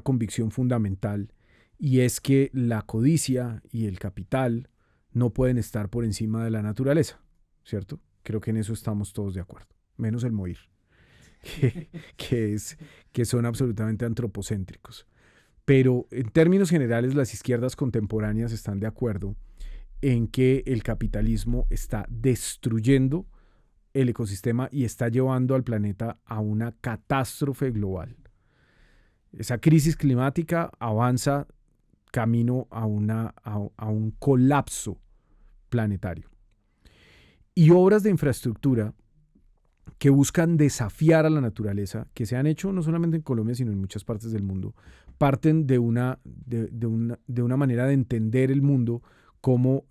S3: convicción fundamental, y es que la codicia y el capital no pueden estar por encima de la naturaleza, ¿cierto? Creo que en eso estamos todos de acuerdo, menos el Moir, que son absolutamente antropocéntricos. Pero en términos generales, las izquierdas contemporáneas están de acuerdo en que el capitalismo está destruyendo el ecosistema y está llevando al planeta a una catástrofe global. Esa crisis climática avanza camino a un colapso planetario. Y obras de infraestructura que buscan desafiar a la naturaleza, que se han hecho no solamente en Colombia, sino en muchas partes del mundo, parten de una manera de entender el mundo como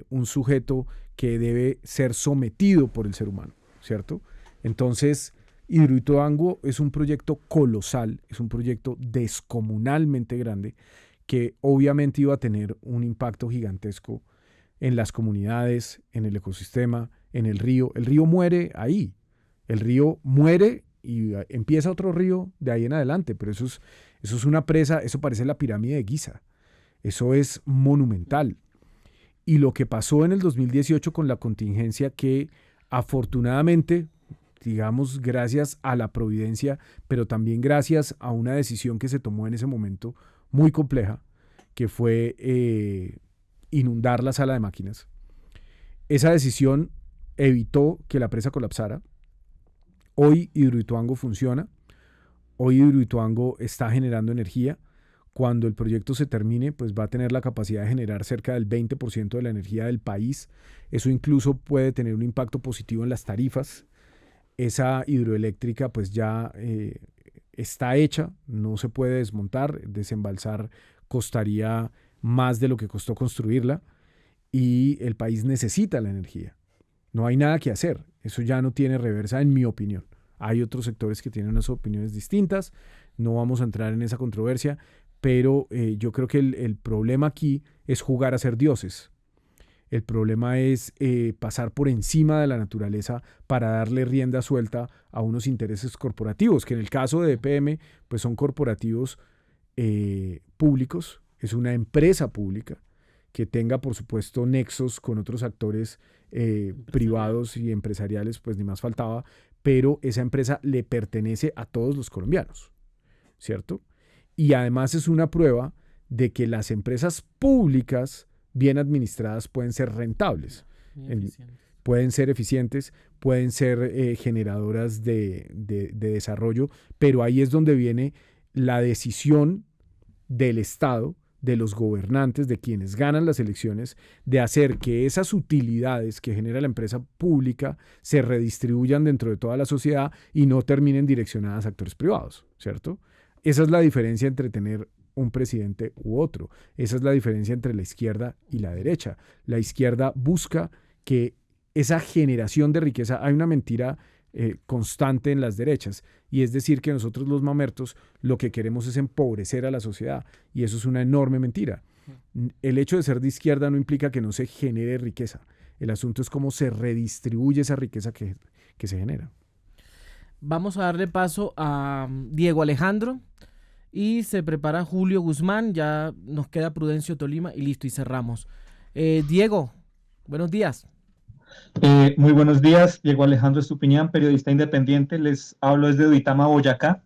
S3: un sujeto que debe ser sometido por el ser humano, ¿cierto? Entonces, Hidroituango es un proyecto colosal, es un proyecto descomunalmente grande, que obviamente iba a tener un impacto gigantesco en las comunidades, en el ecosistema, en el río. El río muere ahí. El río muere y empieza otro río de ahí en adelante, pero eso es una presa, eso parece la pirámide de Giza. Eso es monumental. y lo que pasó en el 2018 con la contingencia que afortunadamente, digamos, gracias a la providencia, pero también gracias a una decisión que se tomó en ese momento muy compleja, que fue inundar la sala de máquinas. Esa decisión evitó que la presa colapsara. Hoy Hidroituango funciona. Hoy Hidroituango está generando energía. Cuando el proyecto se termine, pues va a tener la capacidad de generar cerca del 20% de la energía del país. Eso incluso puede tener un impacto positivo en las tarifas. Esa hidroeléctrica pues ya está hecha, no se puede desmontar. Desembalsar costaría más de lo que costó construirla y el país necesita la energía. No hay nada que hacer. Eso ya no tiene reversa, en mi opinión. Hay otros sectores que tienen unas opiniones distintas. No vamos a entrar en esa controversia, pero yo creo que el problema aquí es jugar a ser dioses. El problema es pasar por encima de la naturaleza para darle rienda suelta a unos intereses corporativos, que en el caso de EPM pues son corporativos públicos, es una empresa pública que tenga por supuesto nexos con otros actores privados y empresariales, pues ni más faltaba, pero esa empresa le pertenece a todos los colombianos, ¿cierto? Y además es una prueba de que las empresas públicas bien administradas pueden ser rentables, pueden ser eficientes, pueden ser generadoras de desarrollo, pero ahí es donde viene la decisión del Estado, de los gobernantes, de quienes ganan las elecciones, de hacer que esas utilidades que genera la empresa pública se redistribuyan dentro de toda la sociedad y no terminen direccionadas a actores privados, ¿cierto? Esa es la diferencia entre tener un presidente u otro. Esa es la diferencia entre la izquierda y la derecha. La izquierda busca que esa generación de riqueza, hay una mentira constante en las derechas, y es decir que nosotros los mamertos lo que queremos es empobrecer a la sociedad, y eso es una enorme mentira. El hecho de ser de izquierda no implica que no se genere riqueza. El asunto es cómo se redistribuye esa riqueza que se genera.
S2: Vamos a darle paso a Diego Alejandro y se prepara Julio Guzmán, ya nos queda Prudencio Tolima y listo, y cerramos. Diego, buenos días.
S9: Muy buenos días, Diego Alejandro Estupiñán, periodista independiente, les hablo desde Duitama, Boyacá.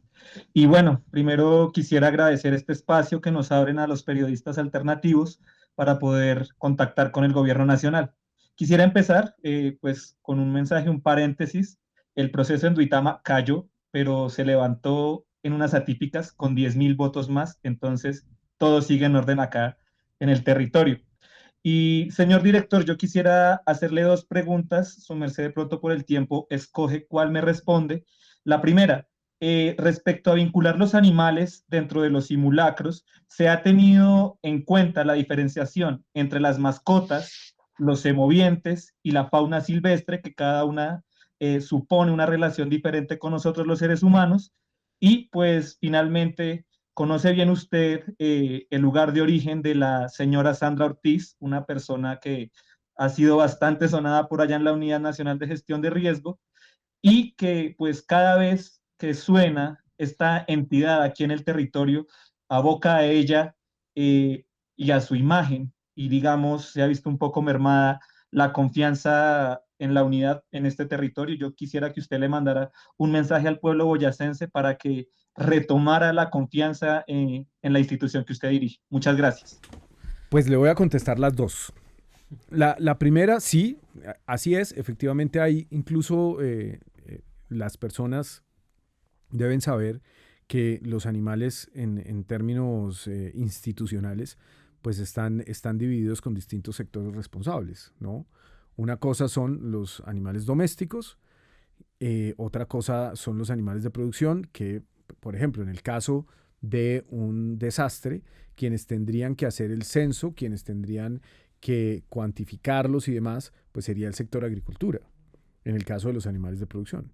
S9: Y bueno, primero quisiera agradecer este espacio que nos abren a los periodistas alternativos para poder contactar con el gobierno nacional. Quisiera empezar pues con un mensaje, un paréntesis. El proceso en Duitama cayó, pero se levantó en unas atípicas con 10.000 votos más, entonces todo sigue en orden acá en el territorio. Y señor director, yo quisiera hacerle dos preguntas, su merced de pronto por el tiempo escoge cuál me responde. La primera, respecto a vincular los animales dentro de los simulacros, ¿se ha tenido en cuenta la diferenciación entre las mascotas, los semovientes y la fauna silvestre, que cada una supone una relación diferente con nosotros los seres humanos? Y pues finalmente, ¿conoce bien usted el lugar de origen de la señora Sandra Ortiz, una persona que ha sido bastante sonada por allá en la Unidad Nacional de Gestión de Riesgo y que pues cada vez que suena esta entidad aquí en el territorio, aboca a ella y a su imagen, y digamos se ha visto un poco mermada la confianza en la unidad en este territorio? Yo quisiera que usted le mandara un mensaje al pueblo boyacense para que retomara la confianza en la institución que usted dirige. Muchas gracias.
S3: Pues le voy a contestar las dos. La primera, sí, así es, efectivamente hay, incluso las personas deben saber que los animales en términos institucionales pues están divididos con distintos sectores responsables, ¿no? Una cosa son los animales domésticos, otra cosa son los animales de producción que, por ejemplo, en el caso de un desastre, quienes tendrían que hacer el censo, quienes tendrían que cuantificarlos y demás, pues sería el sector agricultura, en el caso de los animales de producción.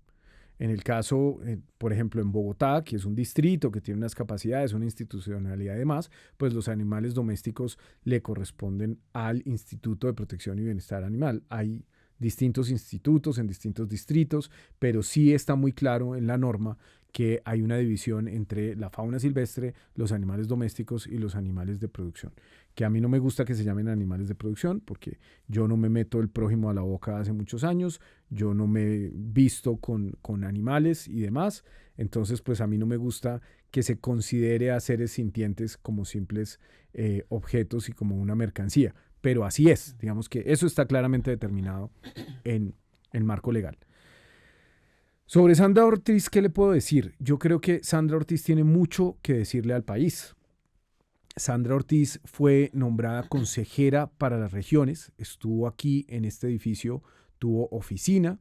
S3: En el caso, por ejemplo, en Bogotá, que es un distrito que tiene unas capacidades, una institucionalidad y demás, pues los animales domésticos le corresponden al Instituto de Protección y Bienestar Animal. Hay distintos institutos, en distintos distritos, pero sí está muy claro en la norma que hay una división entre la fauna silvestre, los animales domésticos y los animales de producción. Que a mí no me gusta que se llamen animales de producción porque yo no me meto el prójimo a la boca hace muchos años, yo no me he visto con animales y demás, entonces pues a mí no me gusta que se considere a seres sintientes como simples objetos y como una mercancía, pero así es, digamos que eso está claramente determinado en el marco legal. Sobre Sandra Ortiz, ¿qué le puedo decir? Yo creo que Sandra Ortiz tiene mucho que decirle al país. Sandra Ortiz fue nombrada consejera para las regiones, estuvo aquí en este edificio, tuvo oficina,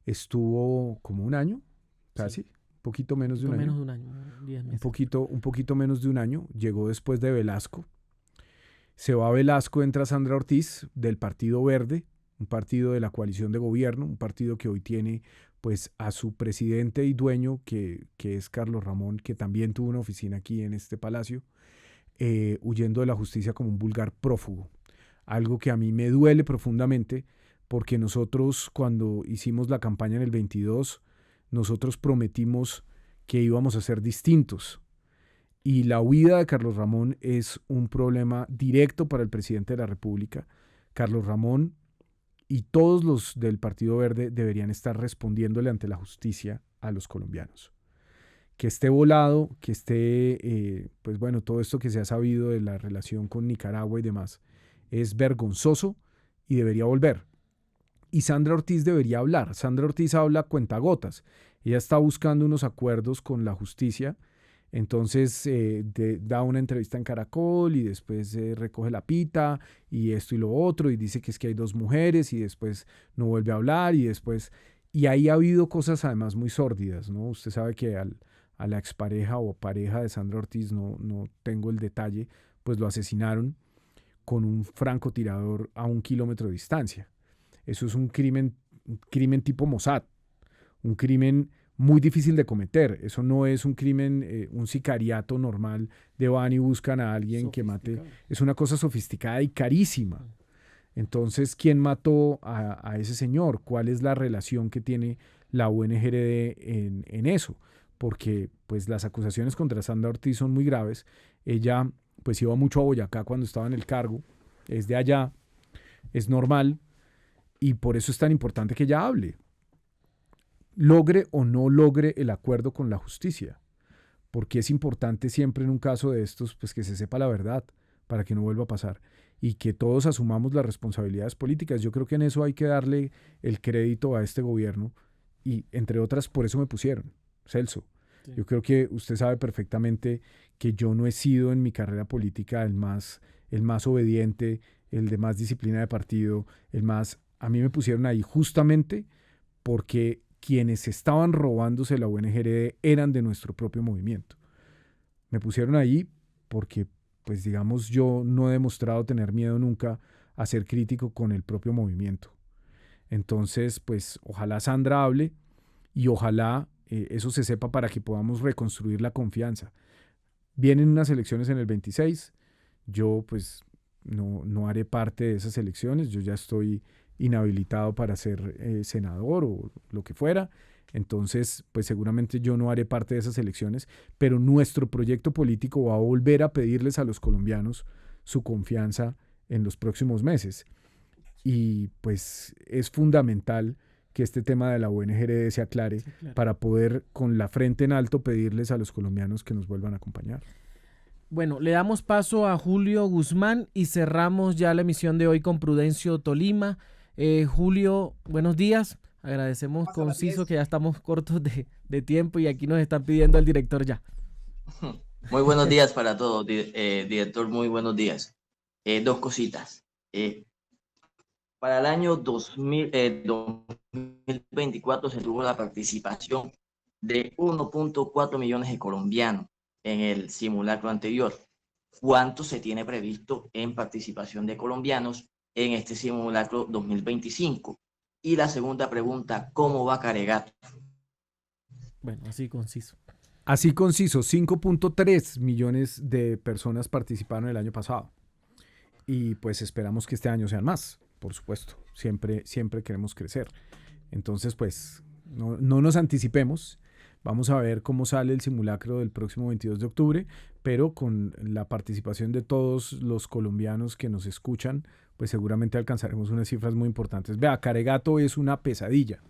S3: estuvo como un año, casi, sí. Un poquito menos de un año.
S2: Menos de un año, 10 meses.
S3: Un poquito menos de un año, llegó después de Velasco. Se va Velasco, entra Sandra Ortiz del Partido Verde, un partido de la coalición de gobierno, un partido que hoy tiene pues a su presidente y dueño, que es Carlos Ramón, que también tuvo una oficina aquí en este palacio, huyendo de la justicia como un vulgar prófugo. Algo que a mí me duele profundamente, porque nosotros cuando hicimos la campaña en el 22, nosotros prometimos que íbamos a ser distintos. Y la huida de Carlos Ramón es un problema directo para el presidente de la República. Carlos Ramón y todos los del Partido Verde deberían estar respondiéndole ante la justicia a los colombianos. Que esté volado, que esté, pues bueno, todo esto que se ha sabido de la relación con Nicaragua y demás, es vergonzoso y debería volver. Y Sandra Ortiz debería hablar. Sandra Ortiz habla cuentagotas. Ella está buscando unos acuerdos con la justicia. Entonces da una entrevista en Caracol y después recoge la pita y esto y lo otro y dice que es que hay 2 mujeres y después no vuelve a hablar y después... Y ahí ha habido cosas además muy sórdidas, ¿no? Usted sabe que a la expareja o pareja de Sandra Ortiz, no tengo el detalle, pues lo asesinaron con un francotirador a 1 kilómetro de distancia. Eso es un crimen tipo Mossad, un crimen muy difícil de cometer. Eso no es un crimen, un sicariato normal de van y buscan a alguien que mate. Es una cosa sofisticada y carísima. Entonces, ¿quién mató a ese señor? ¿Cuál es la relación que tiene la UNGRD en eso? Porque pues las acusaciones contra Sandra Ortiz son muy graves. Ella pues iba mucho a Boyacá cuando estaba en el cargo. Es de allá, es normal y por eso es tan importante que ella hable. Logre o no logre el acuerdo con la justicia, porque es importante siempre en un caso de estos pues que se sepa la verdad para que no vuelva a pasar y que todos asumamos las responsabilidades políticas. Yo creo que en eso hay que darle el crédito a este gobierno y entre otras por eso me pusieron, Celso. Sí. Yo creo que usted sabe perfectamente que yo no he sido en mi carrera política el más obediente, el de más disciplina de partido, a mí me pusieron ahí justamente porque quienes estaban robándose la UNGRD eran de nuestro propio movimiento. Me pusieron ahí porque, pues digamos, yo no he demostrado tener miedo nunca a ser crítico con el propio movimiento. Entonces, pues ojalá Sandra hable y ojalá eso se sepa para que podamos reconstruir la confianza. Vienen unas elecciones en el 26, yo pues no haré parte de esas elecciones, yo ya estoy inhabilitado para ser senador o lo que fuera, entonces pues seguramente yo no haré parte de esas elecciones, pero nuestro proyecto político va a volver a pedirles a los colombianos su confianza en los próximos meses y pues es fundamental que este tema de la UNGRD se aclare, sí, claro, para poder con la frente en alto pedirles a los colombianos que nos vuelvan a acompañar.
S2: Bueno, le damos paso a Julio Guzmán y cerramos ya la emisión de hoy con Prudencio Tolima. Julio, buenos días. Agradecemos conciso que ya estamos cortos de tiempo y aquí nos están pidiendo al director ya.
S10: Muy buenos días para todos, director, muy buenos días. 2 cositas. Para el año 2024 se tuvo la participación de 1.4 millones de colombianos en el simulacro anterior. ¿Cuánto se tiene previsto en participación de colombianos en este simulacro 2025? Y la segunda pregunta, ¿cómo va Caregato?
S2: Bueno, así conciso.
S3: Así conciso, 5.3 millones de personas participaron el año pasado. Y pues esperamos que este año sean más, por supuesto, siempre queremos crecer. Entonces, pues, no nos anticipemos. Vamos a ver cómo sale el simulacro del próximo 22 de octubre, pero con la participación de todos los colombianos que nos escuchan, pues seguramente alcanzaremos unas cifras muy importantes. Vea, Caregato es una pesadilla.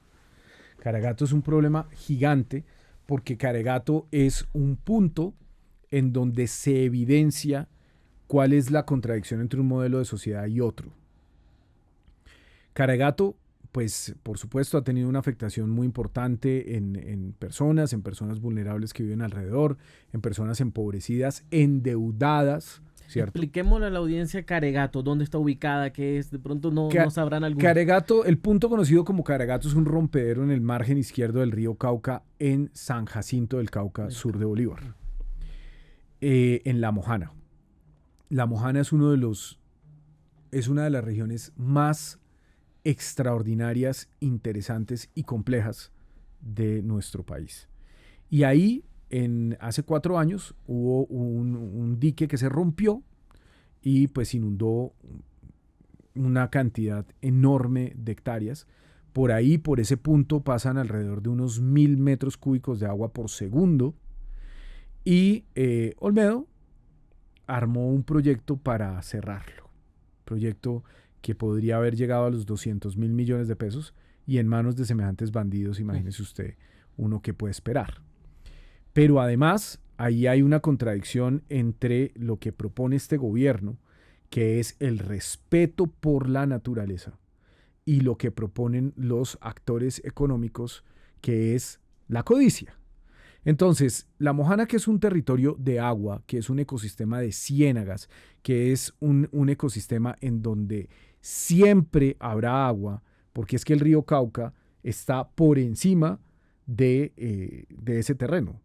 S3: Caregato es un problema gigante porque Caregato es un punto en donde se evidencia cuál es la contradicción entre un modelo de sociedad y otro. Caregato, pues por supuesto ha tenido una afectación muy importante en personas vulnerables que viven alrededor, en personas empobrecidas, endeudadas, ¿cierto?
S2: Expliquémosle a la audiencia Caregato, dónde está ubicada, qué es, de pronto no sabrán algunos.
S3: Caregato, el punto conocido como Caregato es un rompedero en el margen izquierdo del río Cauca en San Jacinto del Cauca, sur de Bolívar, en La Mojana. La Mojana es una de las regiones más extraordinarias, interesantes y complejas de nuestro país. Y ahí, hace 4 años, hubo un dique que se rompió y pues inundó una cantidad enorme de hectáreas. Por ahí, por ese punto, pasan alrededor de unos 1.000 metros cúbicos de agua por segundo. Y Olmedo armó un proyecto para cerrarlo. Proyecto que podría haber llegado a los 200.000 millones de pesos y en manos de semejantes bandidos, imagínese usted uno que puede esperar. Pero además, ahí hay una contradicción entre lo que propone este gobierno, que es el respeto por la naturaleza, y lo que proponen los actores económicos, que es la codicia. Entonces, La Mojana, que es un territorio de agua, que es un ecosistema de ciénagas, que es un ecosistema en donde siempre habrá agua, porque es que el río Cauca está por encima de ese terreno.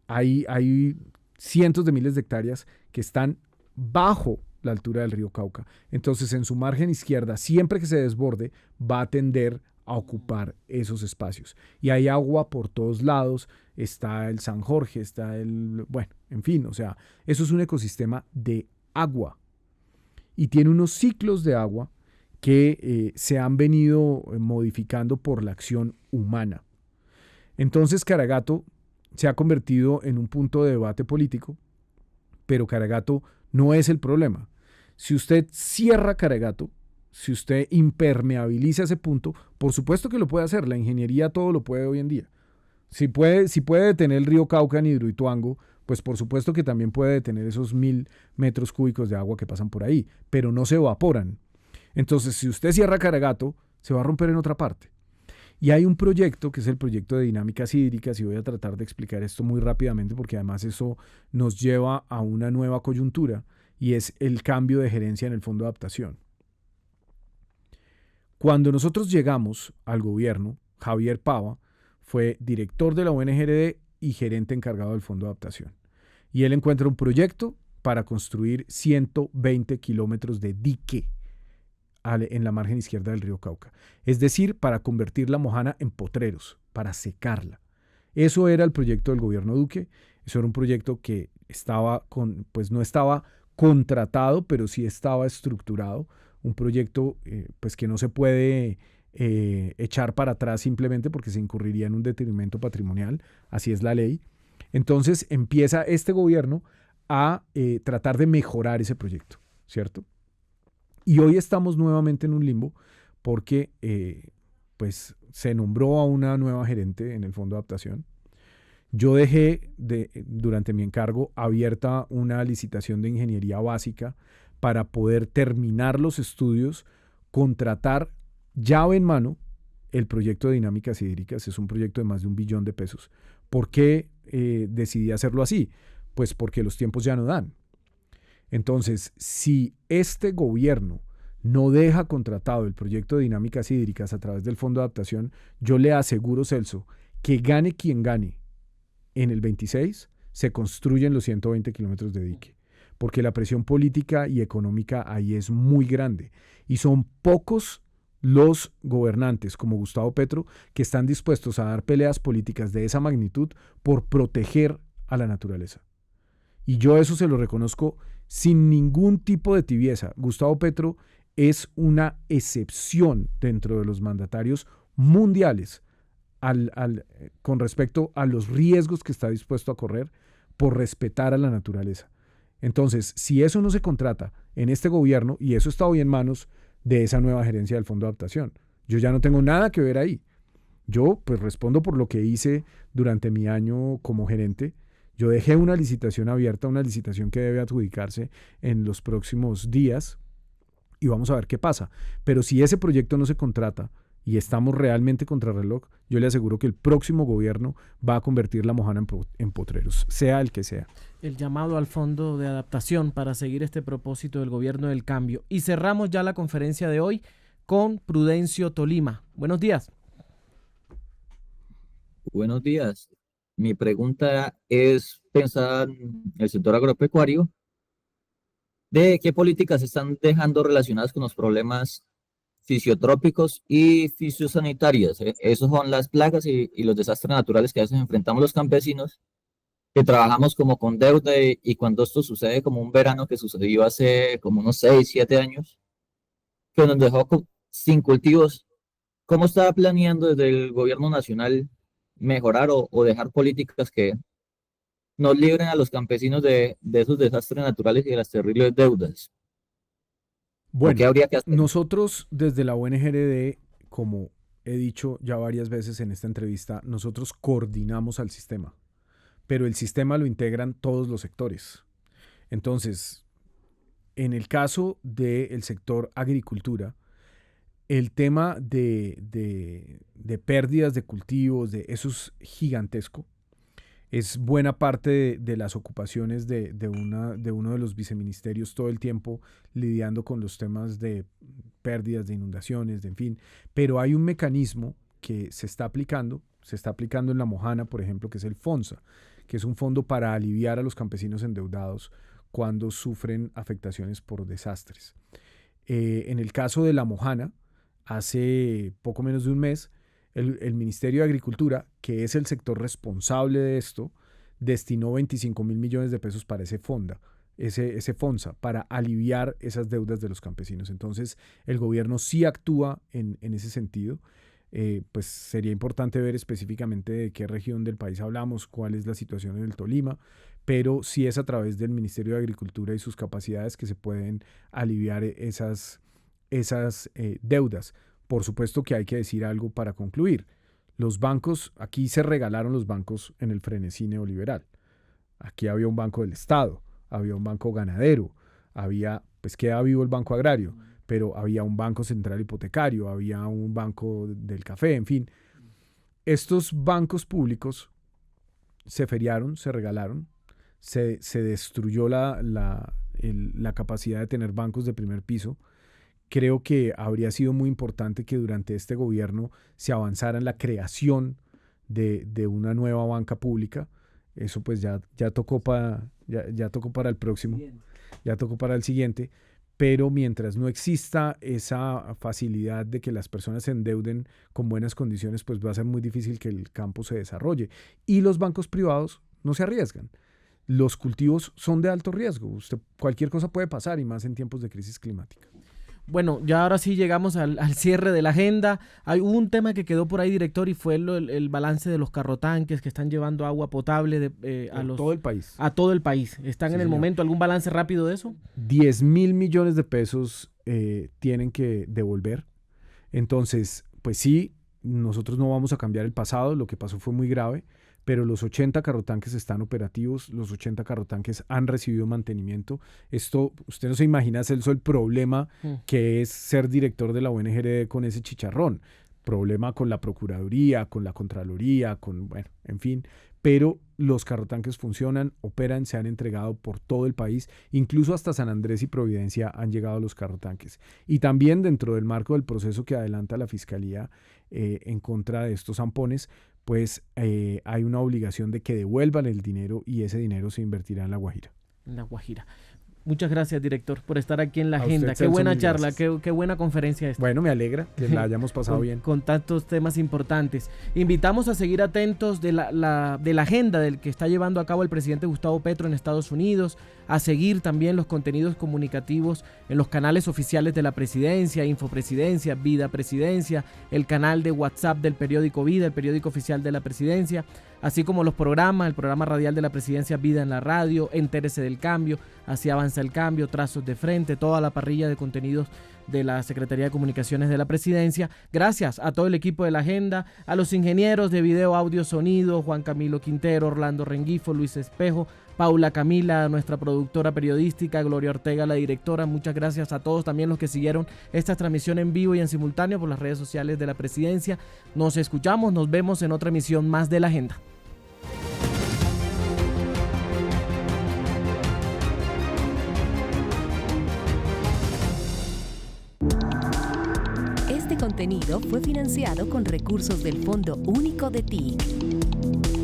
S3: Hay cientos de miles de hectáreas que están bajo la altura del río Cauca. Entonces, en su margen izquierda, siempre que se desborde, va a tender a ocupar esos espacios. Y hay agua por todos lados, está el San Jorge, bueno, en fin, o sea, eso es un ecosistema de agua. Y tiene unos ciclos de agua que se han venido modificando por la acción humana. Entonces, Caregato se ha convertido en un punto de debate político, pero Caregato no es el problema. Si usted cierra Caregato, si usted impermeabiliza ese punto, por supuesto que lo puede hacer. La ingeniería todo lo puede hoy en día. Si puede detener el río Cauca en Hidroituango, pues por supuesto que también puede detener esos 1.000 metros cúbicos de agua que pasan por ahí, pero no se evaporan. Entonces, si usted cierra Caregato, se va a romper en otra parte. Y hay un proyecto que es el proyecto de dinámicas hídricas, y voy a tratar de explicar esto muy rápidamente porque además eso nos lleva a una nueva coyuntura, y es el cambio de gerencia en el Fondo de Adaptación. Cuando nosotros llegamos al gobierno, Javier Pava fue director de la ONGRD y gerente encargado del Fondo de Adaptación. Y él encuentra un proyecto para construir 120 kilómetros de dique en la margen izquierda del río Cauca. Es decir, para convertir La Mojana en potreros, para secarla. Eso era el proyecto del gobierno Duque. Eso era un proyecto que pues no estaba contratado, pero sí estaba estructurado. Un proyecto pues que no se puede echar para atrás simplemente porque se incurriría en un detrimento patrimonial. Así es la ley. Entonces empieza este gobierno a tratar de mejorar ese proyecto, ¿cierto? Y hoy estamos nuevamente en un limbo porque pues se nombró a una nueva gerente en el Fondo de Adaptación. Yo dejé durante mi encargo abierta una licitación de ingeniería básica para poder terminar los estudios, contratar llave en mano el proyecto de dinámicas hídricas. Es un proyecto de más de $1 billón. ¿Por qué decidí hacerlo así? Pues porque los tiempos ya no dan. Entonces, si este gobierno no deja contratado el proyecto de dinámicas hídricas a través del Fondo de Adaptación, yo le aseguro, Celso, que gane quien gane en el 26, se construyen los 120 kilómetros de dique. Porque la presión política y económica ahí es muy grande. Y son pocos los gobernantes, como Gustavo Petro, que están dispuestos a dar peleas políticas de esa magnitud por proteger a la naturaleza. Y yo eso se lo reconozco sin ningún tipo de tibieza. Gustavo Petro es una excepción dentro de los mandatarios mundiales con respecto a los riesgos que está dispuesto a correr por respetar a la naturaleza. Entonces, si eso no se contrata en este gobierno, y eso está hoy en manos de esa nueva gerencia del Fondo de Adaptación, yo ya no tengo nada que ver ahí. Yo pues respondo por lo que hice durante mi año como gerente. Yo dejé una licitación abierta, una licitación que debe adjudicarse en los próximos días y vamos a ver qué pasa. Pero si ese proyecto no se contrata y estamos realmente contrarreloj, yo le aseguro que el próximo gobierno va a convertir La Mojana en potreros, sea el que sea.
S2: El llamado al Fondo de Adaptación para seguir este propósito del Gobierno del Cambio. Y cerramos ya la conferencia de hoy con Prudencio Tolima. Buenos días.
S11: Buenos días. Mi pregunta es pensar en el sector agropecuario, de qué políticas se están dejando relacionadas con los problemas fisiotrópicos y fisiosanitarios. Esos son las plagas y los desastres naturales que a veces enfrentamos los campesinos, que trabajamos como con deuda y cuando esto sucede, como un verano que sucedió hace como unos 6, 7 años, que nos dejó sin cultivos. ¿Cómo está planeando desde el gobierno nacional mejorar o dejar políticas que nos libren a los campesinos de esos desastres naturales y de las terribles deudas?
S3: Bueno,
S11: ¿Qué habría que hacer?
S3: Nosotros desde la ONGRD, como he dicho ya varias veces en esta entrevista, nosotros coordinamos al sistema, pero el sistema lo integran todos los sectores. Entonces, en el caso del sector agricultura, el tema de pérdidas de cultivos, eso es gigantesco. Es buena parte de las ocupaciones de uno de los viceministerios todo el tiempo lidiando con los temas de pérdidas, de inundaciones, en fin. Pero hay un mecanismo que se está aplicando en La Mojana, por ejemplo, que es el FONSA, que es un fondo para aliviar a los campesinos endeudados cuando sufren afectaciones por desastres. En el caso de La Mojana, hace poco menos de un mes, el Ministerio de Agricultura, que es el sector responsable de esto, destinó 25.000 millones de pesos para ese FONSA, para aliviar esas deudas de los campesinos. Entonces, el gobierno sí actúa en ese sentido. Pues sería importante ver específicamente de qué región del país hablamos, cuál es la situación en el Tolima, pero sí es a través del Ministerio de Agricultura y sus capacidades que se pueden aliviar esas deudas. Por supuesto que hay que decir algo para concluir. Los bancos, aquí se regalaron los bancos en el frenesí neoliberal. Aquí había un banco del Estado, había un banco ganadero, pues queda vivo el banco agrario, pero había un banco central hipotecario, había un banco del café, en fin. Estos bancos públicos se feriaron, se regalaron, se destruyó la capacidad de tener bancos de primer piso. Creo que habría sido muy importante que durante este gobierno se avanzara en la creación de una nueva banca pública. Eso pues ya tocó para el próximo, ya tocó para el siguiente. Pero mientras no exista esa facilidad de que las personas se endeuden con buenas condiciones, pues va a ser muy difícil que el campo se desarrolle. Y los bancos privados no se arriesgan. Los cultivos son de alto riesgo. Cualquier cosa puede pasar, y más en tiempos de crisis climática.
S2: Bueno, ya ahora sí llegamos al cierre de la agenda. Hay un tema que quedó por ahí, director, y fue el balance de los carrotanques que están llevando agua potable
S3: todo el país.
S2: A todo el país. ¿Están
S3: Sí,
S2: en el
S3: señor.
S2: momento? ¿Algún balance rápido de eso?
S3: 10.000 millones de pesos tienen que devolver. Entonces, pues sí, nosotros no vamos a cambiar el pasado. Lo que pasó fue muy grave, pero los 80 carrotanques están operativos, los 80 carrotanques han recibido mantenimiento. Esto, usted no se imagina, Celso, el problema que es ser director de la ONGRD con ese chicharrón. Problema con la Procuraduría, con la Contraloría, bueno, en fin. Pero los carrotanques funcionan, operan, se han entregado por todo el país, incluso hasta San Andrés y Providencia han llegado los carrotanques. Y también dentro del marco del proceso que adelanta la Fiscalía en contra de estos zampones, pues hay una obligación de que devuelvan el dinero y ese dinero se invertirá en La Guajira.
S2: En La Guajira. Muchas gracias, director, por estar aquí en la
S3: A
S2: agenda.
S3: usted,
S2: Qué buena
S3: Celso, mil
S2: charla, qué buena conferencia esta.
S3: Bueno, me alegra que la hayamos pasado bien.
S2: Con tantos temas importantes. Invitamos a seguir atentos de la agenda del que está llevando a cabo el presidente Gustavo Petro en Estados Unidos, a seguir también los contenidos comunicativos en los canales oficiales de la presidencia, Infopresidencia, Vida Presidencia, el canal de WhatsApp del periódico Vida, el periódico oficial de la presidencia, así como los programas, el programa radial de la presidencia Vida en la radio, Entérese del Cambio, Así Avanza el Cambio, Trazos de Frente, toda la parrilla de contenidos de la Secretaría de Comunicaciones de la Presidencia. Gracias a todo el equipo de la agenda, a los ingenieros de video, audio, sonido, Juan Camilo Quintero, Orlando Rengifo, Luis Espejo, Paula Camila, nuestra productora periodística, Gloria Ortega, la directora. Muchas gracias a todos también los que siguieron esta transmisión en vivo y en simultáneo por las redes sociales de la Presidencia. Nos escuchamos, nos vemos en otra emisión más de la agenda.
S1: Este contenido fue financiado con recursos del Fondo Único de TIC.